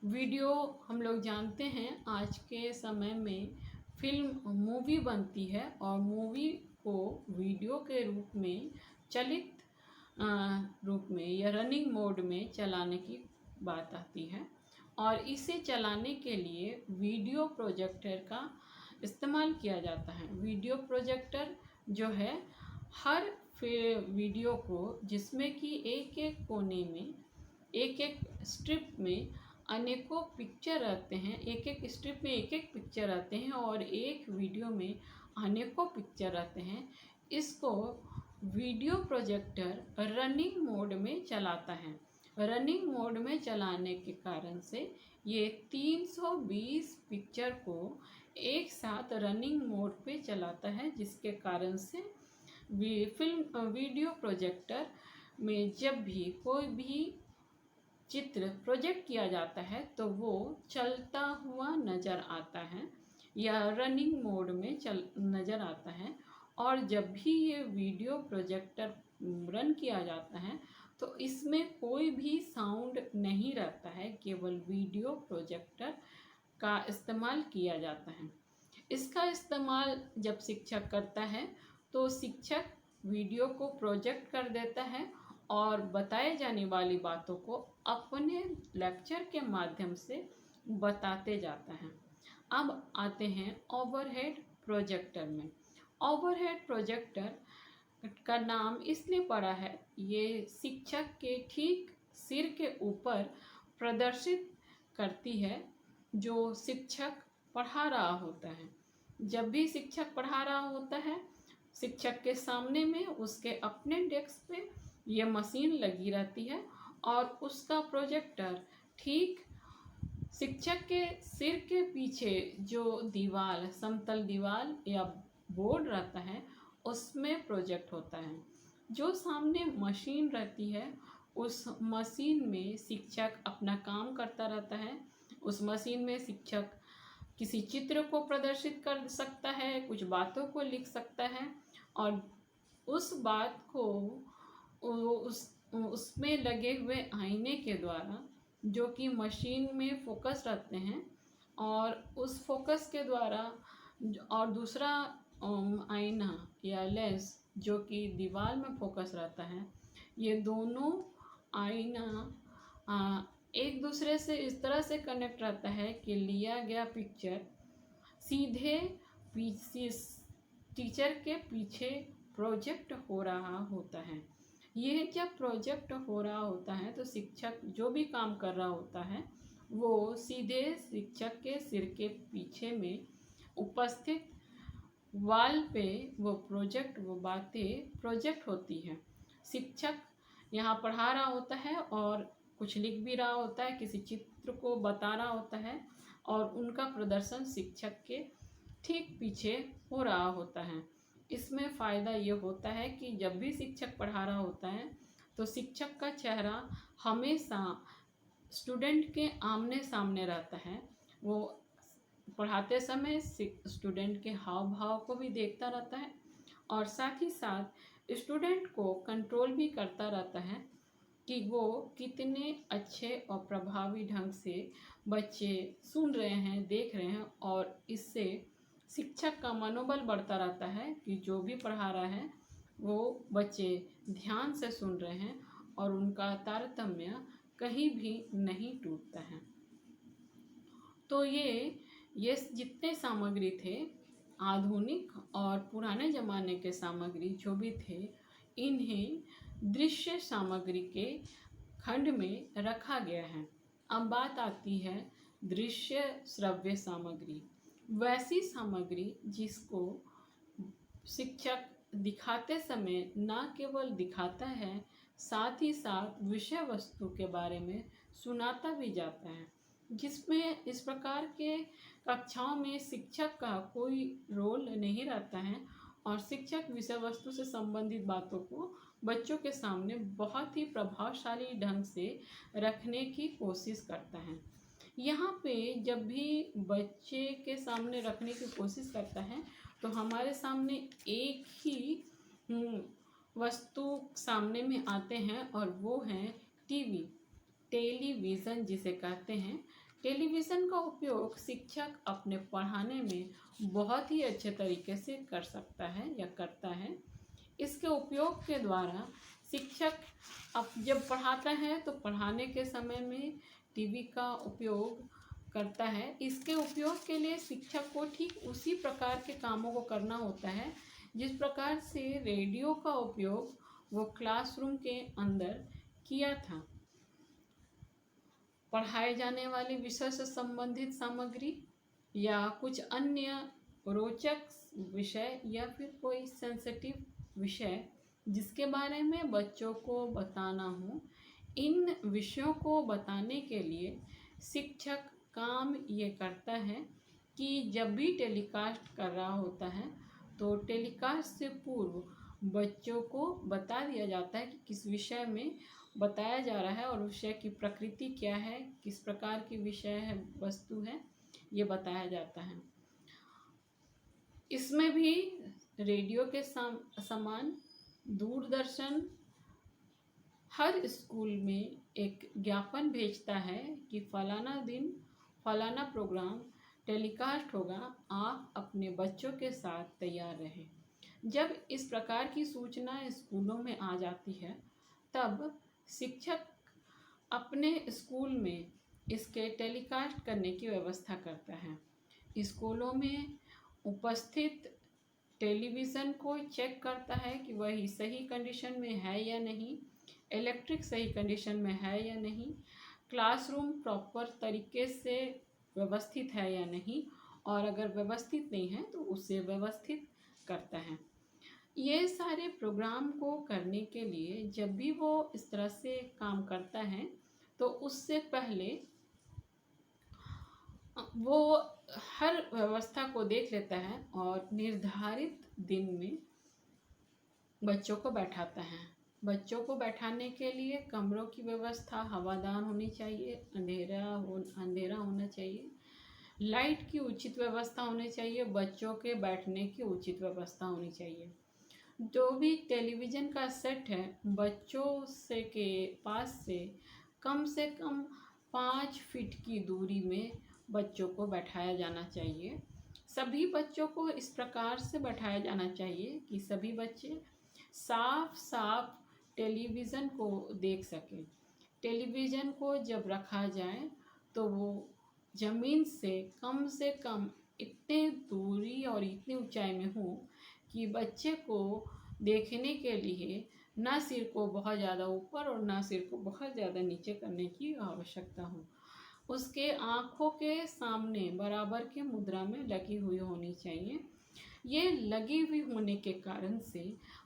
वीडियो हम लोग जानते हैं आज के समय में फिल्म मूवी बनती है और मूवी को वीडियो के रूप में चलित रूप में या रनिंग मोड में चलाने की बात आती है और इसे चलाने के लिए वीडियो प्रोजेक्टर का इस्तेमाल किया जाता है। वीडियो प्रोजेक्टर जो है हर वीडियो को, जिसमें कि एक एक कोने में एक एक स्ट्रिप में अनेकों पिक्चर रहते हैं, एक एक स्ट्रिप में एक एक पिक्चर आते हैं और एक वीडियो में अनेकों पिक्चर रहते हैं, इसको वीडियो प्रोजेक्टर रनिंग मोड में चलाता है। रनिंग मोड में चलाने के कारण से ये 320 पिक्चर को एक साथ रनिंग मोड पे चलाता है, जिसके कारण से वीडियो प्रोजेक्टर में जब भी कोई भी चित्र प्रोजेक्ट किया जाता है तो वो चलता हुआ नज़र आता है या रनिंग मोड में नज़र आता है। और जब भी ये वीडियो प्रोजेक्टर रन किया जाता है तो इसमें कोई भी साउंड नहीं रहता है, केवल वीडियो प्रोजेक्टर का इस्तेमाल किया जाता है। इसका इस्तेमाल जब शिक्षक करता है तो शिक्षक वीडियो को प्रोजेक्ट कर देता है और बताए जाने वाली बातों को अपने लेक्चर के माध्यम से बताते जाता है। अब आते हैं ओवरहेड प्रोजेक्टर में। ओवरहेड प्रोजेक्टर का नाम इसलिए पड़ा है, ये शिक्षक के ठीक सिर के ऊपर प्रदर्शित करती है जो शिक्षक पढ़ा रहा होता है। जब भी शिक्षक पढ़ा रहा होता है, शिक्षक के सामने में उसके अपने डेस्क पे ये मशीन लगी रहती है और उसका प्रोजेक्टर ठीक शिक्षक के सिर के पीछे जो दीवार, समतल दीवार या बोर्ड रहता है, उसमें प्रोजेक्ट होता है। जो सामने मशीन रहती है, उस मशीन में शिक्षक अपना काम करता रहता है। उस मशीन में शिक्षक किसी चित्र को प्रदर्शित कर सकता है, कुछ बातों को लिख सकता है और उस बात को उसमें लगे हुए आईने के द्वारा, जो कि मशीन में फोकस रखते हैं, और उस फोकस के द्वारा और दूसरा आईना या लेंस जो कि दीवार में फोकस रहता है, ये दोनों आईना एक दूसरे से इस तरह से कनेक्ट रहता है कि लिया गया पिक्चर सीधे टीचर के पीछे प्रोजेक्ट हो रहा होता है। यह जब प्रोजेक्ट हो रहा होता है तो शिक्षक जो भी काम कर रहा होता है वो सीधे शिक्षक के सिर के पीछे में उपस्थित वॉल पे वो बातें प्रोजेक्ट होती हैं। शिक्षक यहाँ पढ़ा रहा होता है और कुछ लिख भी रहा होता है, किसी चित्र को बता रहा होता है और उनका प्रदर्शन शिक्षक के ठीक पीछे हो रहा होता है। इसमें फ़ायदा ये होता है कि जब भी शिक्षक पढ़ा रहा होता है तो शिक्षक का चेहरा हमेशा स्टूडेंट के आमने सामने रहता है। वो पढ़ाते समय स्टूडेंट के हाव भाव को भी देखता रहता है और साथ ही साथ स्टूडेंट को कंट्रोल भी करता रहता है कि वो कितने अच्छे और प्रभावी ढंग से बच्चे सुन रहे हैं, देख रहे हैं, और इससे शिक्षक का मनोबल बढ़ता रहता है कि जो भी पढ़ा रहा है वो बच्चे ध्यान से सुन रहे हैं और उनका तारतम्य कहीं भी नहीं टूटता है। तो ये जितने सामग्री थे, आधुनिक और पुराने ज़माने के सामग्री जो भी थे, इन्हें दृश्य सामग्री के खंड में रखा गया है। अब बात आती है दृश्य श्रव्य सामग्री। वैसी सामग्री जिसको शिक्षक दिखाते समय न केवल दिखाता है, साथ ही साथ विषय वस्तु के बारे में सुनाता भी जाता है, जिसमें इस प्रकार के कक्षाओं में शिक्षक का कोई रोल नहीं रहता है और शिक्षक विषय वस्तु से संबंधित बातों को बच्चों के सामने बहुत ही प्रभावशाली ढंग से रखने की कोशिश करता है। यहाँ पे जब भी बच्चे के सामने रखने की कोशिश करता है तो हमारे सामने एक ही वस्तु सामने में आते हैं और वो है टीवी, टेलीविज़न जिसे कहते हैं। टेलीविज़न का उपयोग शिक्षक अपने पढ़ाने में बहुत ही अच्छे तरीके से कर सकता है या करता है। इसके उपयोग के द्वारा शिक्षक अब जब पढ़ाता है तो पढ़ाने के समय में टीवी का उपयोग करता है। इसके उपयोग के लिए शिक्षक को ठीक उसी प्रकार के कामों को करना होता है जिस प्रकार से रेडियो का उपयोग वो क्लासरूम के अंदर किया था। पढ़ाए जाने वाले विषय से संबंधित सामग्री या कुछ अन्य रोचक विषय या फिर कोई सेंसिटिव विषय जिसके बारे में बच्चों को बताना हो, इन विषयों को बताने के लिए शिक्षक काम ये करता है कि जब भी टेलीकास्ट कर रहा होता है तो टेलीकास्ट से पूर्व बच्चों को बता दिया जाता है कि किस विषय में बताया जा रहा है और विषय की प्रकृति क्या है, किस प्रकार की विषय है, वस्तु है, ये बताया जाता है। इसमें भी रेडियो के समान दूरदर्शन हर स्कूल में एक ज्ञापन भेजता है कि फलाना दिन फलाना प्रोग्राम टेलीकास्ट होगा, आप अपने बच्चों के साथ तैयार रहें। जब इस प्रकार की सूचना स्कूलों में आ जाती है तब शिक्षक अपने स्कूल में इसके टेलीकास्ट करने की व्यवस्था करता है। स्कूलों में उपस्थित टेलीविज़न को चेक करता है कि वही सही कंडीशन में है या नहीं, इलेक्ट्रिक सही कंडीशन में है या नहीं, क्लासरूम प्रॉपर तरीके से व्यवस्थित है या नहीं, और अगर व्यवस्थित नहीं है तो उसे व्यवस्थित करता है। ये सारे प्रोग्राम को करने के लिए जब भी वो इस तरह से काम करता है तो उससे पहले वो हर व्यवस्था को देख लेता है और निर्धारित दिन में बच्चों को बैठाता है। बच्चों को बैठाने के लिए कमरों की व्यवस्था हवादार होनी चाहिए, अंधेरा होना चाहिए, लाइट की उचित व्यवस्था होनी चाहिए, बच्चों के बैठने की उचित व्यवस्था होनी चाहिए। जो भी टेलीविज़न का सेट है बच्चों से के पास से कम 5 फीट की दूरी में बच्चों को बैठाया जाना चाहिए। सभी बच्चों को इस प्रकार से बैठाया जाना चाहिए कि सभी बच्चे साफ साफ टेलीविज़न को देख सकें। टेलीविज़न को जब रखा जाए तो वो ज़मीन से कम इतने दूरी और इतनी ऊंचाई में हो कि बच्चे को देखने के लिए ना सिर को बहुत ज़्यादा ऊपर और ना सिर को बहुत ज़्यादा नीचे करने की आवश्यकता हो। उसके आँखों के सामने बराबर के मुद्रा में लगी हुई होनी चाहिए। ये लगी हुई होने के कारण से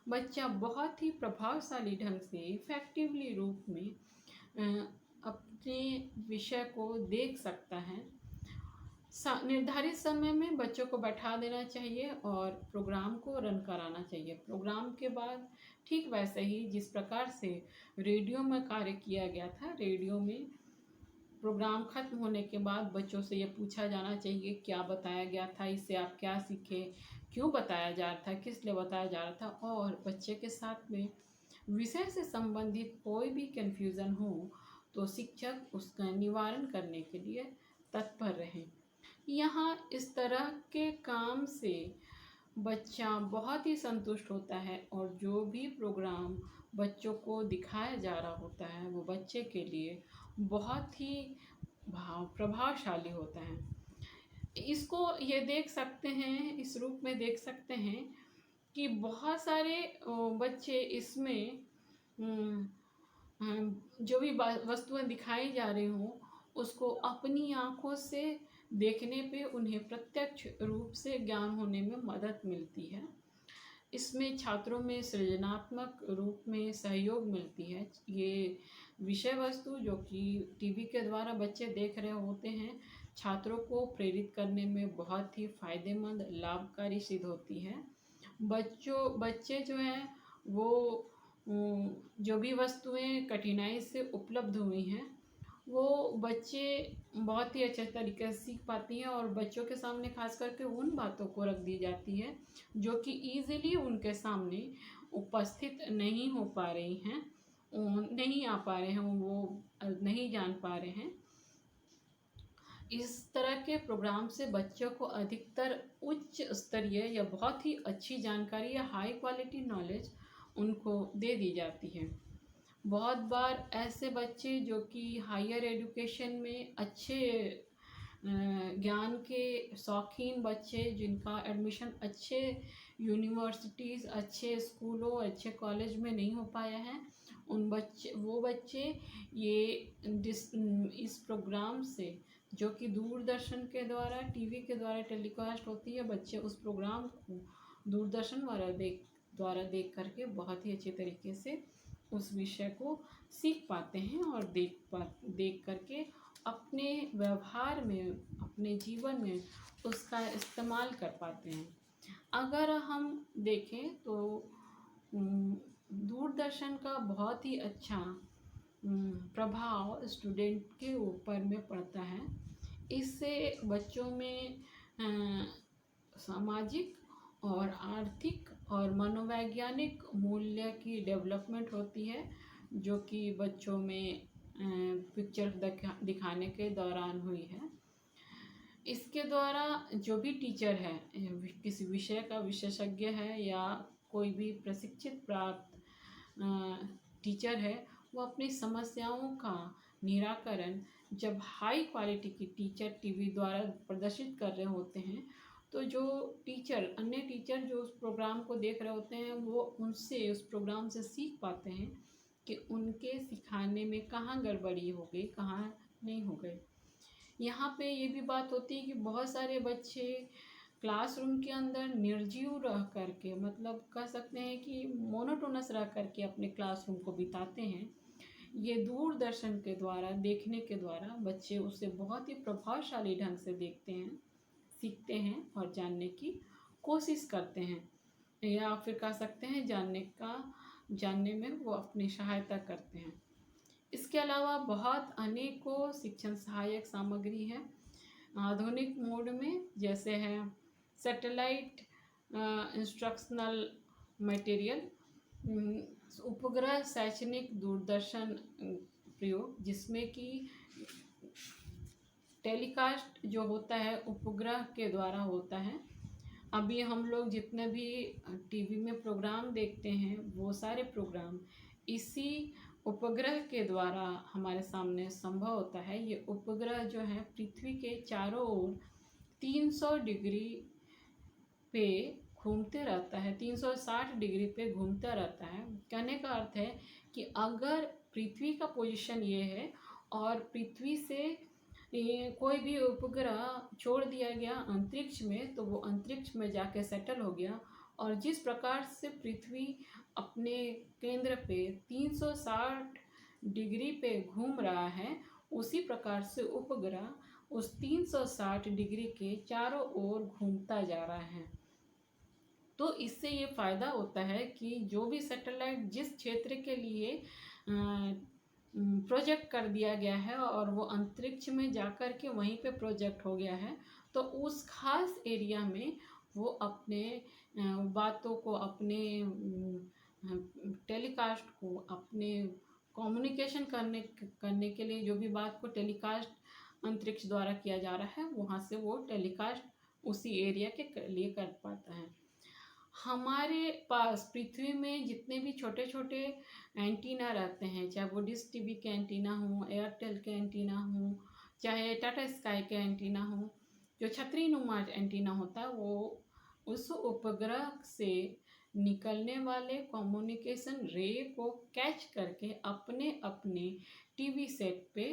बच्चा बहुत ही प्रभावशाली ढंग से इफ़ेक्टिवली रूप में अपने विषय को देख सकता है। निर्धारित समय में बच्चों को बैठा देना चाहिए और प्रोग्राम को रन कराना चाहिए। प्रोग्राम के बाद ठीक वैसे ही जिस प्रकार से रेडियो में कार्य किया गया था, रेडियो में प्रोग्राम खत्म होने के बाद बच्चों से ये पूछा जाना चाहिए क्या बताया गया था, इससे आप क्या सीखे, क्यों बताया जा रहा था, किस लिए बताया जा रहा था, और बच्चे के साथ में विषय से संबंधित कोई भी कन्फ्यूज़न हो तो शिक्षक उसका निवारण करने के लिए तत्पर रहें। यहाँ इस तरह के काम से बच्चा बहुत ही संतुष्ट होता है और जो भी प्रोग्राम बच्चों को दिखाया जा रहा होता है वो बच्चे के लिए बहुत ही प्रभावशाली होता है। इसको ये देख सकते हैं, इस रूप में देख सकते हैं कि बहुत सारे बच्चे इसमें जो भी वस्तुएं दिखाई जा रही हों उसको अपनी आँखों से देखने पे उन्हें प्रत्यक्ष रूप से ज्ञान होने में मदद मिलती है। इसमें छात्रों में सृजनात्मक रूप में सहयोग मिलती है। ये विषय वस्तु जो कि टीवी के द्वारा बच्चे देख रहे होते हैं, छात्रों को प्रेरित करने में बहुत ही फायदेमंद लाभकारी सिद्ध होती है। बच्चे जो हैं वो जो भी वस्तुएं कठिनाई से उपलब्ध हुई हैं वो बच्चे बहुत ही अच्छे तरीके से सीख पाती हैं, और बच्चों के सामने खास करके उन बातों को रख दी जाती है जो कि इजीली उनके सामने उपस्थित नहीं हो पा रही हैं, नहीं आ पा रहे हैं, वो नहीं जान पा रहे हैं। इस तरह के प्रोग्राम से बच्चों को अधिकतर उच्च स्तरीय या बहुत ही अच्छी जानकारी या हाई क्वालिटी नॉलेज उनको दे दी जाती है। बहुत बार ऐसे बच्चे जो कि हायर एजुकेशन में अच्छे ज्ञान के शौकीन बच्चे, जिनका एडमिशन अच्छे यूनिवर्सिटीज़, अच्छे स्कूलों, अच्छे कॉलेज में नहीं हो पाया है, वो बच्चे ये इस प्रोग्राम से जो कि दूरदर्शन के द्वारा, टीवी के द्वारा टेलीकास्ट होती है, बच्चे उस प्रोग्राम को दूरदर्शन द्वारा देख करके बहुत ही अच्छे तरीके से उस विषय को सीख पाते हैं और देख करके अपने व्यवहार में, अपने जीवन में उसका इस्तेमाल कर पाते हैं। अगर हम देखें तो दूरदर्शन का बहुत ही अच्छा प्रभाव स्टूडेंट के ऊपर में पड़ता है। इससे बच्चों में सामाजिक और आर्थिक और मनोवैज्ञानिक मूल्य की डेवलपमेंट होती है, जो कि बच्चों में पिक्चर दिखाने के दौरान हुई है। इसके द्वारा जो भी टीचर है, किसी विषय का विशेषज्ञ है या कोई भी प्रशिक्षित प्राप्त टीचर है, वो अपनी समस्याओं का निराकरण जब हाई क्वालिटी की टीचर टीवी द्वारा प्रदर्शित कर रहे होते हैं, तो जो अन्य टीचर जो उस प्रोग्राम को देख रहे होते हैं, वो उनसे, उस प्रोग्राम से सीख पाते हैं कि उनके सिखाने में कहाँ गड़बड़ी हो गई, कहाँ नहीं हो गई। यहाँ पे ये भी बात होती है कि बहुत सारे बच्चे क्लासरूम के अंदर निर्जीव रह करके, मतलब कह सकते हैं कि मोनोटोनस रह करके अपने क्लासरूम को बिताते हैं। ये दूरदर्शन के द्वारा देखने के द्वारा बच्चे उसे बहुत ही प्रभावशाली ढंग से देखते हैं, सीखते हैं और जानने की कोशिश करते हैं, या फिर कह सकते हैं जानने में वो अपनी सहायता करते हैं। इसके अलावा बहुत अनेकों शिक्षण सहायक सामग्री है आधुनिक मोड में, जैसे है सैटेलाइट इंस्ट्रक्शनल मटेरियल, उपग्रह शैक्षणिक दूरदर्शन प्रयोग, जिसमें कि टेलीकास्ट जो होता है उपग्रह के द्वारा होता है। अभी हम लोग जितने भी टीवी में प्रोग्राम देखते हैं, वो सारे प्रोग्राम इसी उपग्रह के द्वारा हमारे सामने संभव होता है। ये उपग्रह जो है पृथ्वी के चारों ओर 300 डिग्री पे घूमते रहता है, 360 डिग्री पे घूमता रहता है। कहने का अर्थ है कि अगर पृथ्वी का पोजीशन ये है और पृथ्वी से कोई भी उपग्रह छोड़ दिया गया अंतरिक्ष में, तो वो अंतरिक्ष में जाके सेटल हो गया, और जिस प्रकार से पृथ्वी अपने केंद्र पे 360 डिग्री पे घूम रहा है, उसी प्रकार से उपग्रह उस 360 डिग्री के चारों ओर घूमता जा रहा है। तो इससे ये फ़ायदा होता है कि जो भी सैटेलाइट जिस क्षेत्र के लिए प्रोजेक्ट कर दिया गया है और वो अंतरिक्ष में जाकर के वहीं पे प्रोजेक्ट हो गया है, तो उस खास एरिया में वो अपने बातों को, अपने टेलीकास्ट को, अपने कम्युनिकेशन करने के लिए जो भी बात को टेलीकास्ट अंतरिक्ष द्वारा किया जा रहा है, वहाँ से वो टेलीकास्ट उसी एरिया के लिए कर पाता है। हमारे पास पृथ्वी में जितने भी छोटे छोटे एंटीना रहते हैं, चाहे वो डिश टीवी के एंटीना हो, एयरटेल के एंटीना हो, चाहे टाटा स्काई के एंटीना हो, जो छतरी नुमा एंटीना होता है, वो उस उपग्रह से निकलने वाले कम्युनिकेशन रे को कैच करके अपने अपने टीवी सेट पे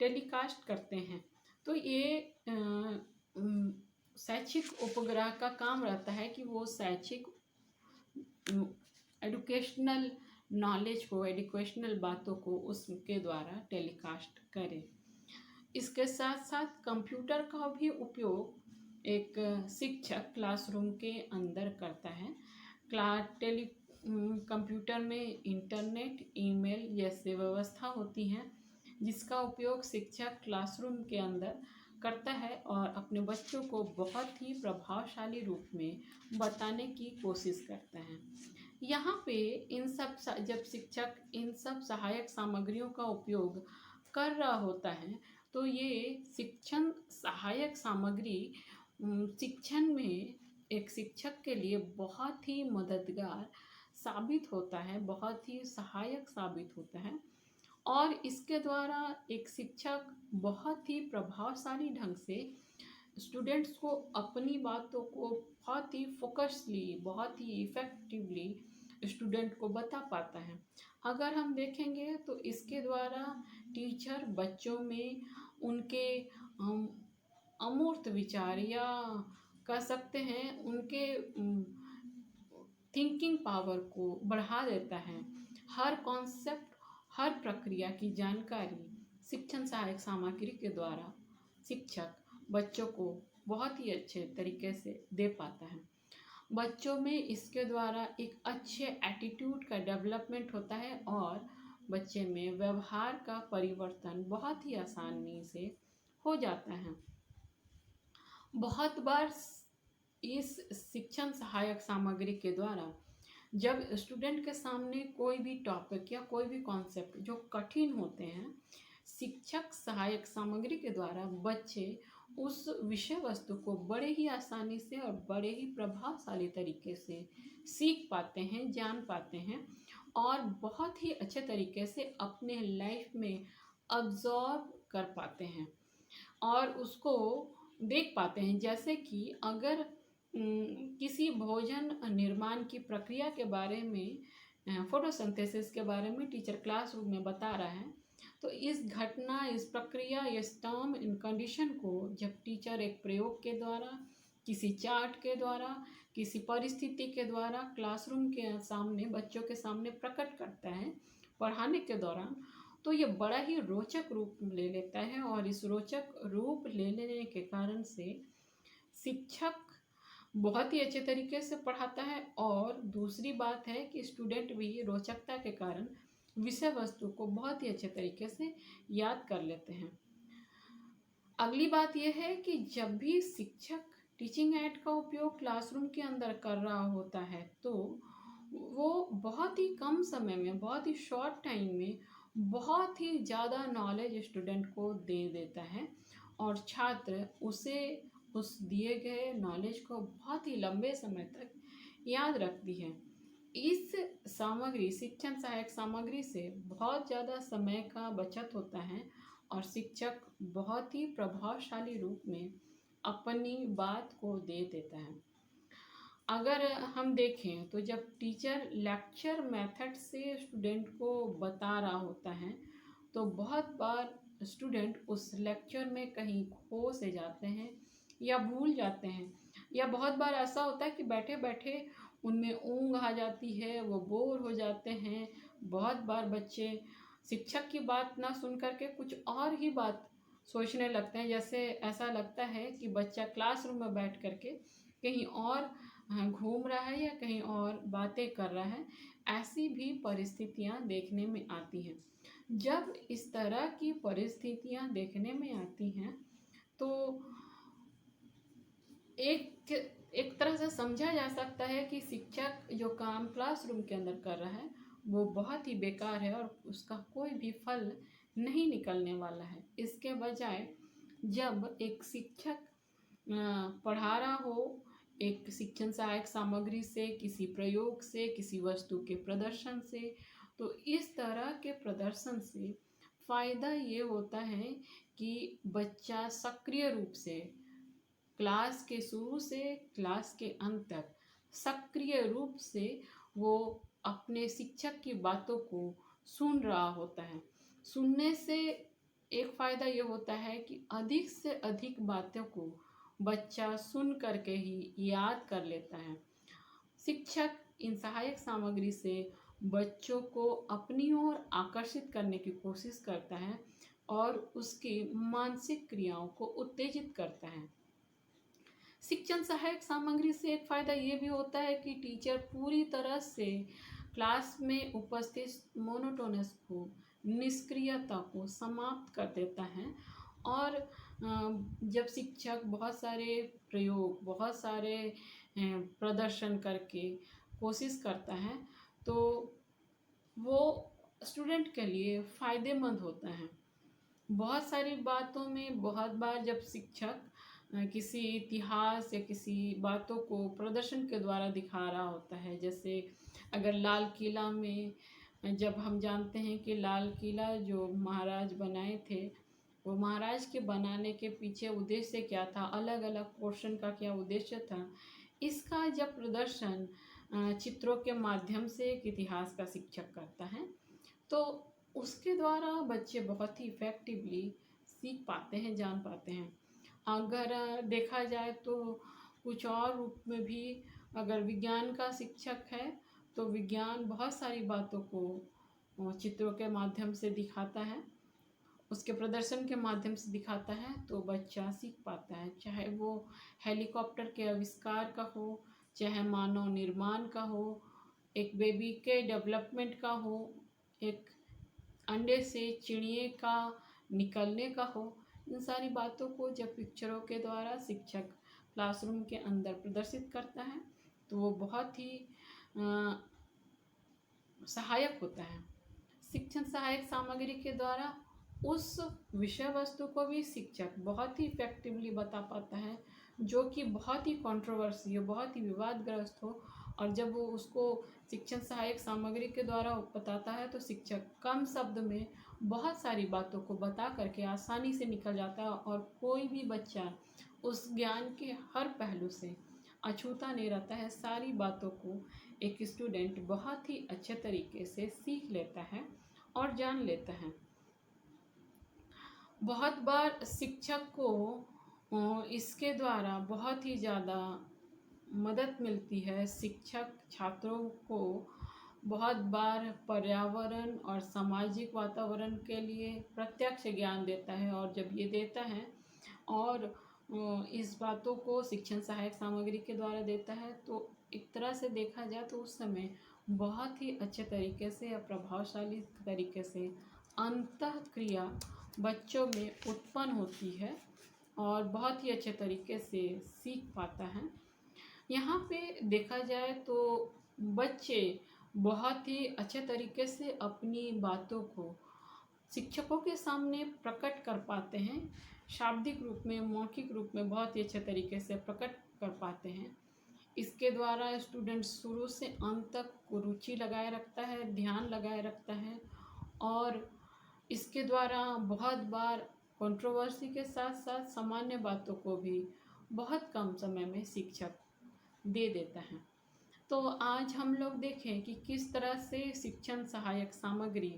टेलीकास्ट करते हैं। तो ये शैक्षिक उपग्रह का काम रहता है कि वो शैक्षिक एडुकेशनल नॉलेज को, एडुकेशनल बातों को उसके द्वारा टेलीकास्ट करे। इसके साथ साथ कंप्यूटर का भी उपयोग एक शिक्षक क्लासरूम के अंदर करता है। कंप्यूटर में इंटरनेट, ईमेल जैसे व्यवस्था होती है जिसका उपयोग शिक्षक क्लासरूम के अंदर करता है और अपने बच्चों को बहुत ही प्रभावशाली रूप में बताने की कोशिश करता है। यहाँ पे जब शिक्षक इन सब सहायक सामग्रियों का उपयोग कर रहा होता है तो ये शिक्षण सहायक सामग्री शिक्षण में एक शिक्षक के लिए बहुत ही मददगार साबित होता है, बहुत ही सहायक साबित होता है। और इसके द्वारा एक शिक्षक बहुत ही प्रभावशाली ढंग से स्टूडेंट्स को अपनी बातों को बहुत ही फोकसली, बहुत ही इफ़ेक्टिवली स्टूडेंट को बता पाता है। अगर हम देखेंगे तो इसके द्वारा टीचर बच्चों में उनके अमूर्त विचार या कह सकते हैं उनके थिंकिंग पावर को बढ़ा देता है। हर कॉन्सेप्ट, हर प्रक्रिया की जानकारी शिक्षण सहायक सामग्री के द्वारा शिक्षक बच्चों को बहुत ही अच्छे तरीके से दे पाता है। बच्चों में इसके द्वारा एक अच्छे एटीट्यूड का डेवलपमेंट होता है और बच्चे में व्यवहार का परिवर्तन बहुत ही आसानी से हो जाता है। बहुत बार इस शिक्षण सहायक सामग्री के द्वारा जब स्टूडेंट के सामने कोई भी टॉपिक या कोई भी कॉन्सेप्ट जो कठिन होते हैं, शिक्षक सहायक सामग्री के द्वारा बच्चे उस विषय वस्तु को बड़े ही आसानी से और बड़े ही प्रभावशाली तरीके से सीख पाते हैं, जान पाते हैं और बहुत ही अच्छे तरीके से अपने लाइफ में अब्जॉर्ब कर पाते हैं और उसको देख पाते हैं। जैसे कि अगर किसी भोजन निर्माण की प्रक्रिया के बारे में, फोटोसिंथेसिस के बारे में टीचर क्लासरूम में बता रहा है, तो इस घटना, इस प्रक्रिया, इस टर्म इन कंडीशन को जब टीचर एक प्रयोग के द्वारा, किसी चार्ट के द्वारा, किसी परिस्थिति के द्वारा क्लासरूम के सामने, बच्चों के सामने प्रकट करता है पढ़ाने के दौरान, तो ये बड़ा ही रोचक रूप ले लेता है और इस रोचक रूप ले लेने के कारण से शिक्षक बहुत ही अच्छे तरीके से पढ़ाता है और दूसरी बात है कि स्टूडेंट भी रोचकता के कारण विषय वस्तु को बहुत ही अच्छे तरीके से याद कर लेते हैं। अगली बात यह है कि जब भी शिक्षक टीचिंग एड का उपयोग क्लासरूम के अंदर कर रहा होता है तो वो बहुत ही कम समय में, बहुत ही शॉर्ट टाइम में बहुत ही ज़्यादा नॉलेज स्टूडेंट को दे देता है और छात्र उसे, उस दिए गए नॉलेज को बहुत ही लंबे समय तक याद रखती है। इस सामग्री, शिक्षण सहायक सामग्री से बहुत ज़्यादा समय का बचत होता है और शिक्षक बहुत ही प्रभावशाली रूप में अपनी बात को दे देता है। अगर हम देखें तो जब टीचर लेक्चर मेथड से स्टूडेंट को बता रहा होता है तो बहुत बार स्टूडेंट उस लेक्चर में कहीं खो से जाते हैं या भूल जाते हैं, या बहुत बार ऐसा होता है कि बैठे बैठे उनमें ऊँघ आ जाती है, वो बोर हो जाते हैं। बहुत बार बच्चे शिक्षक की बात ना सुन करके कुछ और ही बात सोचने लगते हैं, जैसे ऐसा लगता है कि बच्चा क्लासरूम में बैठ करके कहीं और घूम रहा है या कहीं और बातें कर रहा है। ऐसी भी परिस्थितियां देखने में आती हैं। जब इस तरह की परिस्थितियां देखने में आती हैं तो एक तरह से समझा जा सकता है कि शिक्षक जो काम क्लासरूम के अंदर कर रहा है वो बहुत ही बेकार है और उसका कोई भी फल नहीं निकलने वाला है। इसके बजाय जब एक शिक्षक पढ़ा रहा हो एक शिक्षण सहायक सामग्री से, किसी प्रयोग से, किसी वस्तु के प्रदर्शन से, तो इस तरह के प्रदर्शन से फ़ायदा ये होता है कि बच्चा सक्रिय रूप से क्लास के शुरू से क्लास के अंत तक सक्रिय रूप से वो अपने शिक्षक की बातों को सुन रहा होता है। सुनने से एक फ़ायदा ये होता है कि अधिक से अधिक बातों को बच्चा सुन करके ही याद कर लेता है। शिक्षक इन सहायक सामग्री से बच्चों को अपनी ओर आकर्षित करने की कोशिश करता है और उसकी मानसिक क्रियाओं को उत्तेजित करता है। शिक्षण सहायक सामग्री से एक फ़ायदा ये भी होता है कि टीचर पूरी तरह से क्लास में उपस्थित मोनोटोनस को, निष्क्रियता को समाप्त कर देता है। और जब शिक्षक बहुत सारे प्रयोग, बहुत सारे प्रदर्शन करके कोशिश करता है, तो वो स्टूडेंट के लिए फ़ायदेमंद होता है। बहुत सारी बातों में बहुत बार जब शिक्षक किसी इतिहास या किसी बातों को प्रदर्शन के द्वारा दिखा रहा होता है, जैसे अगर लाल किला में, जब हम जानते हैं कि लाल किला जो महाराज बनाए थे, वो महाराज के बनाने के पीछे उद्देश्य क्या था, अलग अलग पोर्शन का क्या उद्देश्य था, इसका जब प्रदर्शन चित्रों के माध्यम से एक इतिहास का शिक्षक करता है, तो उसके द्वारा बच्चे बहुत ही इफ़ेक्टिवली सीख पाते हैं, जान पाते हैं। अगर देखा जाए तो कुछ और रूप में भी, अगर विज्ञान का शिक्षक है तो विज्ञान बहुत सारी बातों को चित्रों के माध्यम से दिखाता है, उसके प्रदर्शन के माध्यम से दिखाता है, तो बच्चा सीख पाता है। चाहे वो हेलीकॉप्टर के आविष्कार का हो, चाहे मानव निर्माण का हो, एक बेबी के डेवलपमेंट का हो, एक अंडे से चिड़िए का निकलने का हो, इन सारी बातों को जब पिक्चरों के द्वारा शिक्षक क्लासरूम के अंदर प्रदर्शित करता है, तो वो बहुत ही सहायक होता है। शिक्षण सहायक सामग्री के द्वारा उस विषय वस्तु को भी शिक्षक बहुत ही इफेक्टिवली बता पाता है, जो कि बहुत ही कंट्रोवर्सी हो, बहुत ही विवादग्रस्त हो। और जब वो उसको शिक्षण सहायक सामग्री के द्वारा बताता है, तो शिक्षक कम शब्द में बहुत सारी बातों को बता करके आसानी से निकल जाता है, और कोई भी बच्चा उस ज्ञान के हर पहलू से अछूता नहीं रहता है। सारी बातों को एक स्टूडेंट बहुत ही अच्छे तरीके से सीख लेता है और जान लेता है। बहुत बार शिक्षक को इसके द्वारा बहुत ही ज़्यादा मदद मिलती है। शिक्षक छात्रों को बहुत बार पर्यावरण और सामाजिक वातावरण के लिए प्रत्यक्ष ज्ञान देता है, और जब ये देता है और इस बातों को शिक्षण सहायक सामग्री के द्वारा देता है, तो एक तरह से देखा जाए तो उस समय बहुत ही अच्छे तरीके से और प्रभावशाली तरीके से अंतःक्रिया बच्चों में उत्पन्न होती है और बहुत ही अच्छे तरीके से सीख पाता है। यहाँ पे देखा जाए तो बच्चे बहुत ही अच्छे तरीके से अपनी बातों को शिक्षकों के सामने प्रकट कर पाते हैं, शाब्दिक रूप में, मौखिक रूप में बहुत ही अच्छे तरीके से प्रकट कर पाते हैं। इसके द्वारा स्टूडेंट शुरू से अंत तक रुचि लगाए रखता है, ध्यान लगाए रखता है, और इसके द्वारा बहुत बार कंट्रोवर्सी के साथ साथ सामान्य बातों को भी बहुत कम समय में शिक्षक दे देता है। तो आज हम लोग देखें कि किस तरह से शिक्षण सहायक सामग्री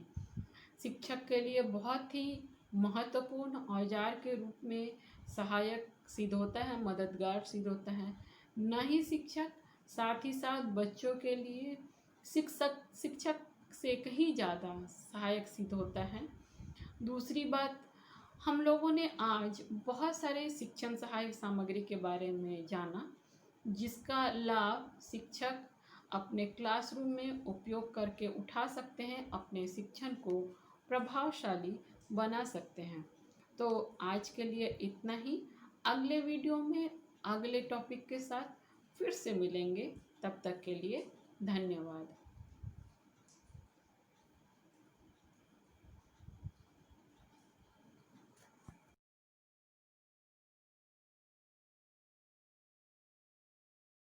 शिक्षक के लिए बहुत ही महत्वपूर्ण औजार के रूप में सहायक सिद्ध होता है, मददगार सिद्ध होता है। न ही शिक्षक, साथ ही साथ बच्चों के लिए शिक्षक से कहीं ज़्यादा सहायक सिद्ध होता है। दूसरी बात, हम लोगों ने आज बहुत सारे शिक्षण सहायक सामग्री के बारे में जाना, जिसका लाभ शिक्षक अपने क्लासरूम में उपयोग करके उठा सकते हैं, अपने शिक्षण को प्रभावशाली बना सकते हैं। तो आज के लिए इतना ही। अगले वीडियो में अगले टॉपिक के साथ फिर से मिलेंगे। तब तक के लिए धन्यवाद।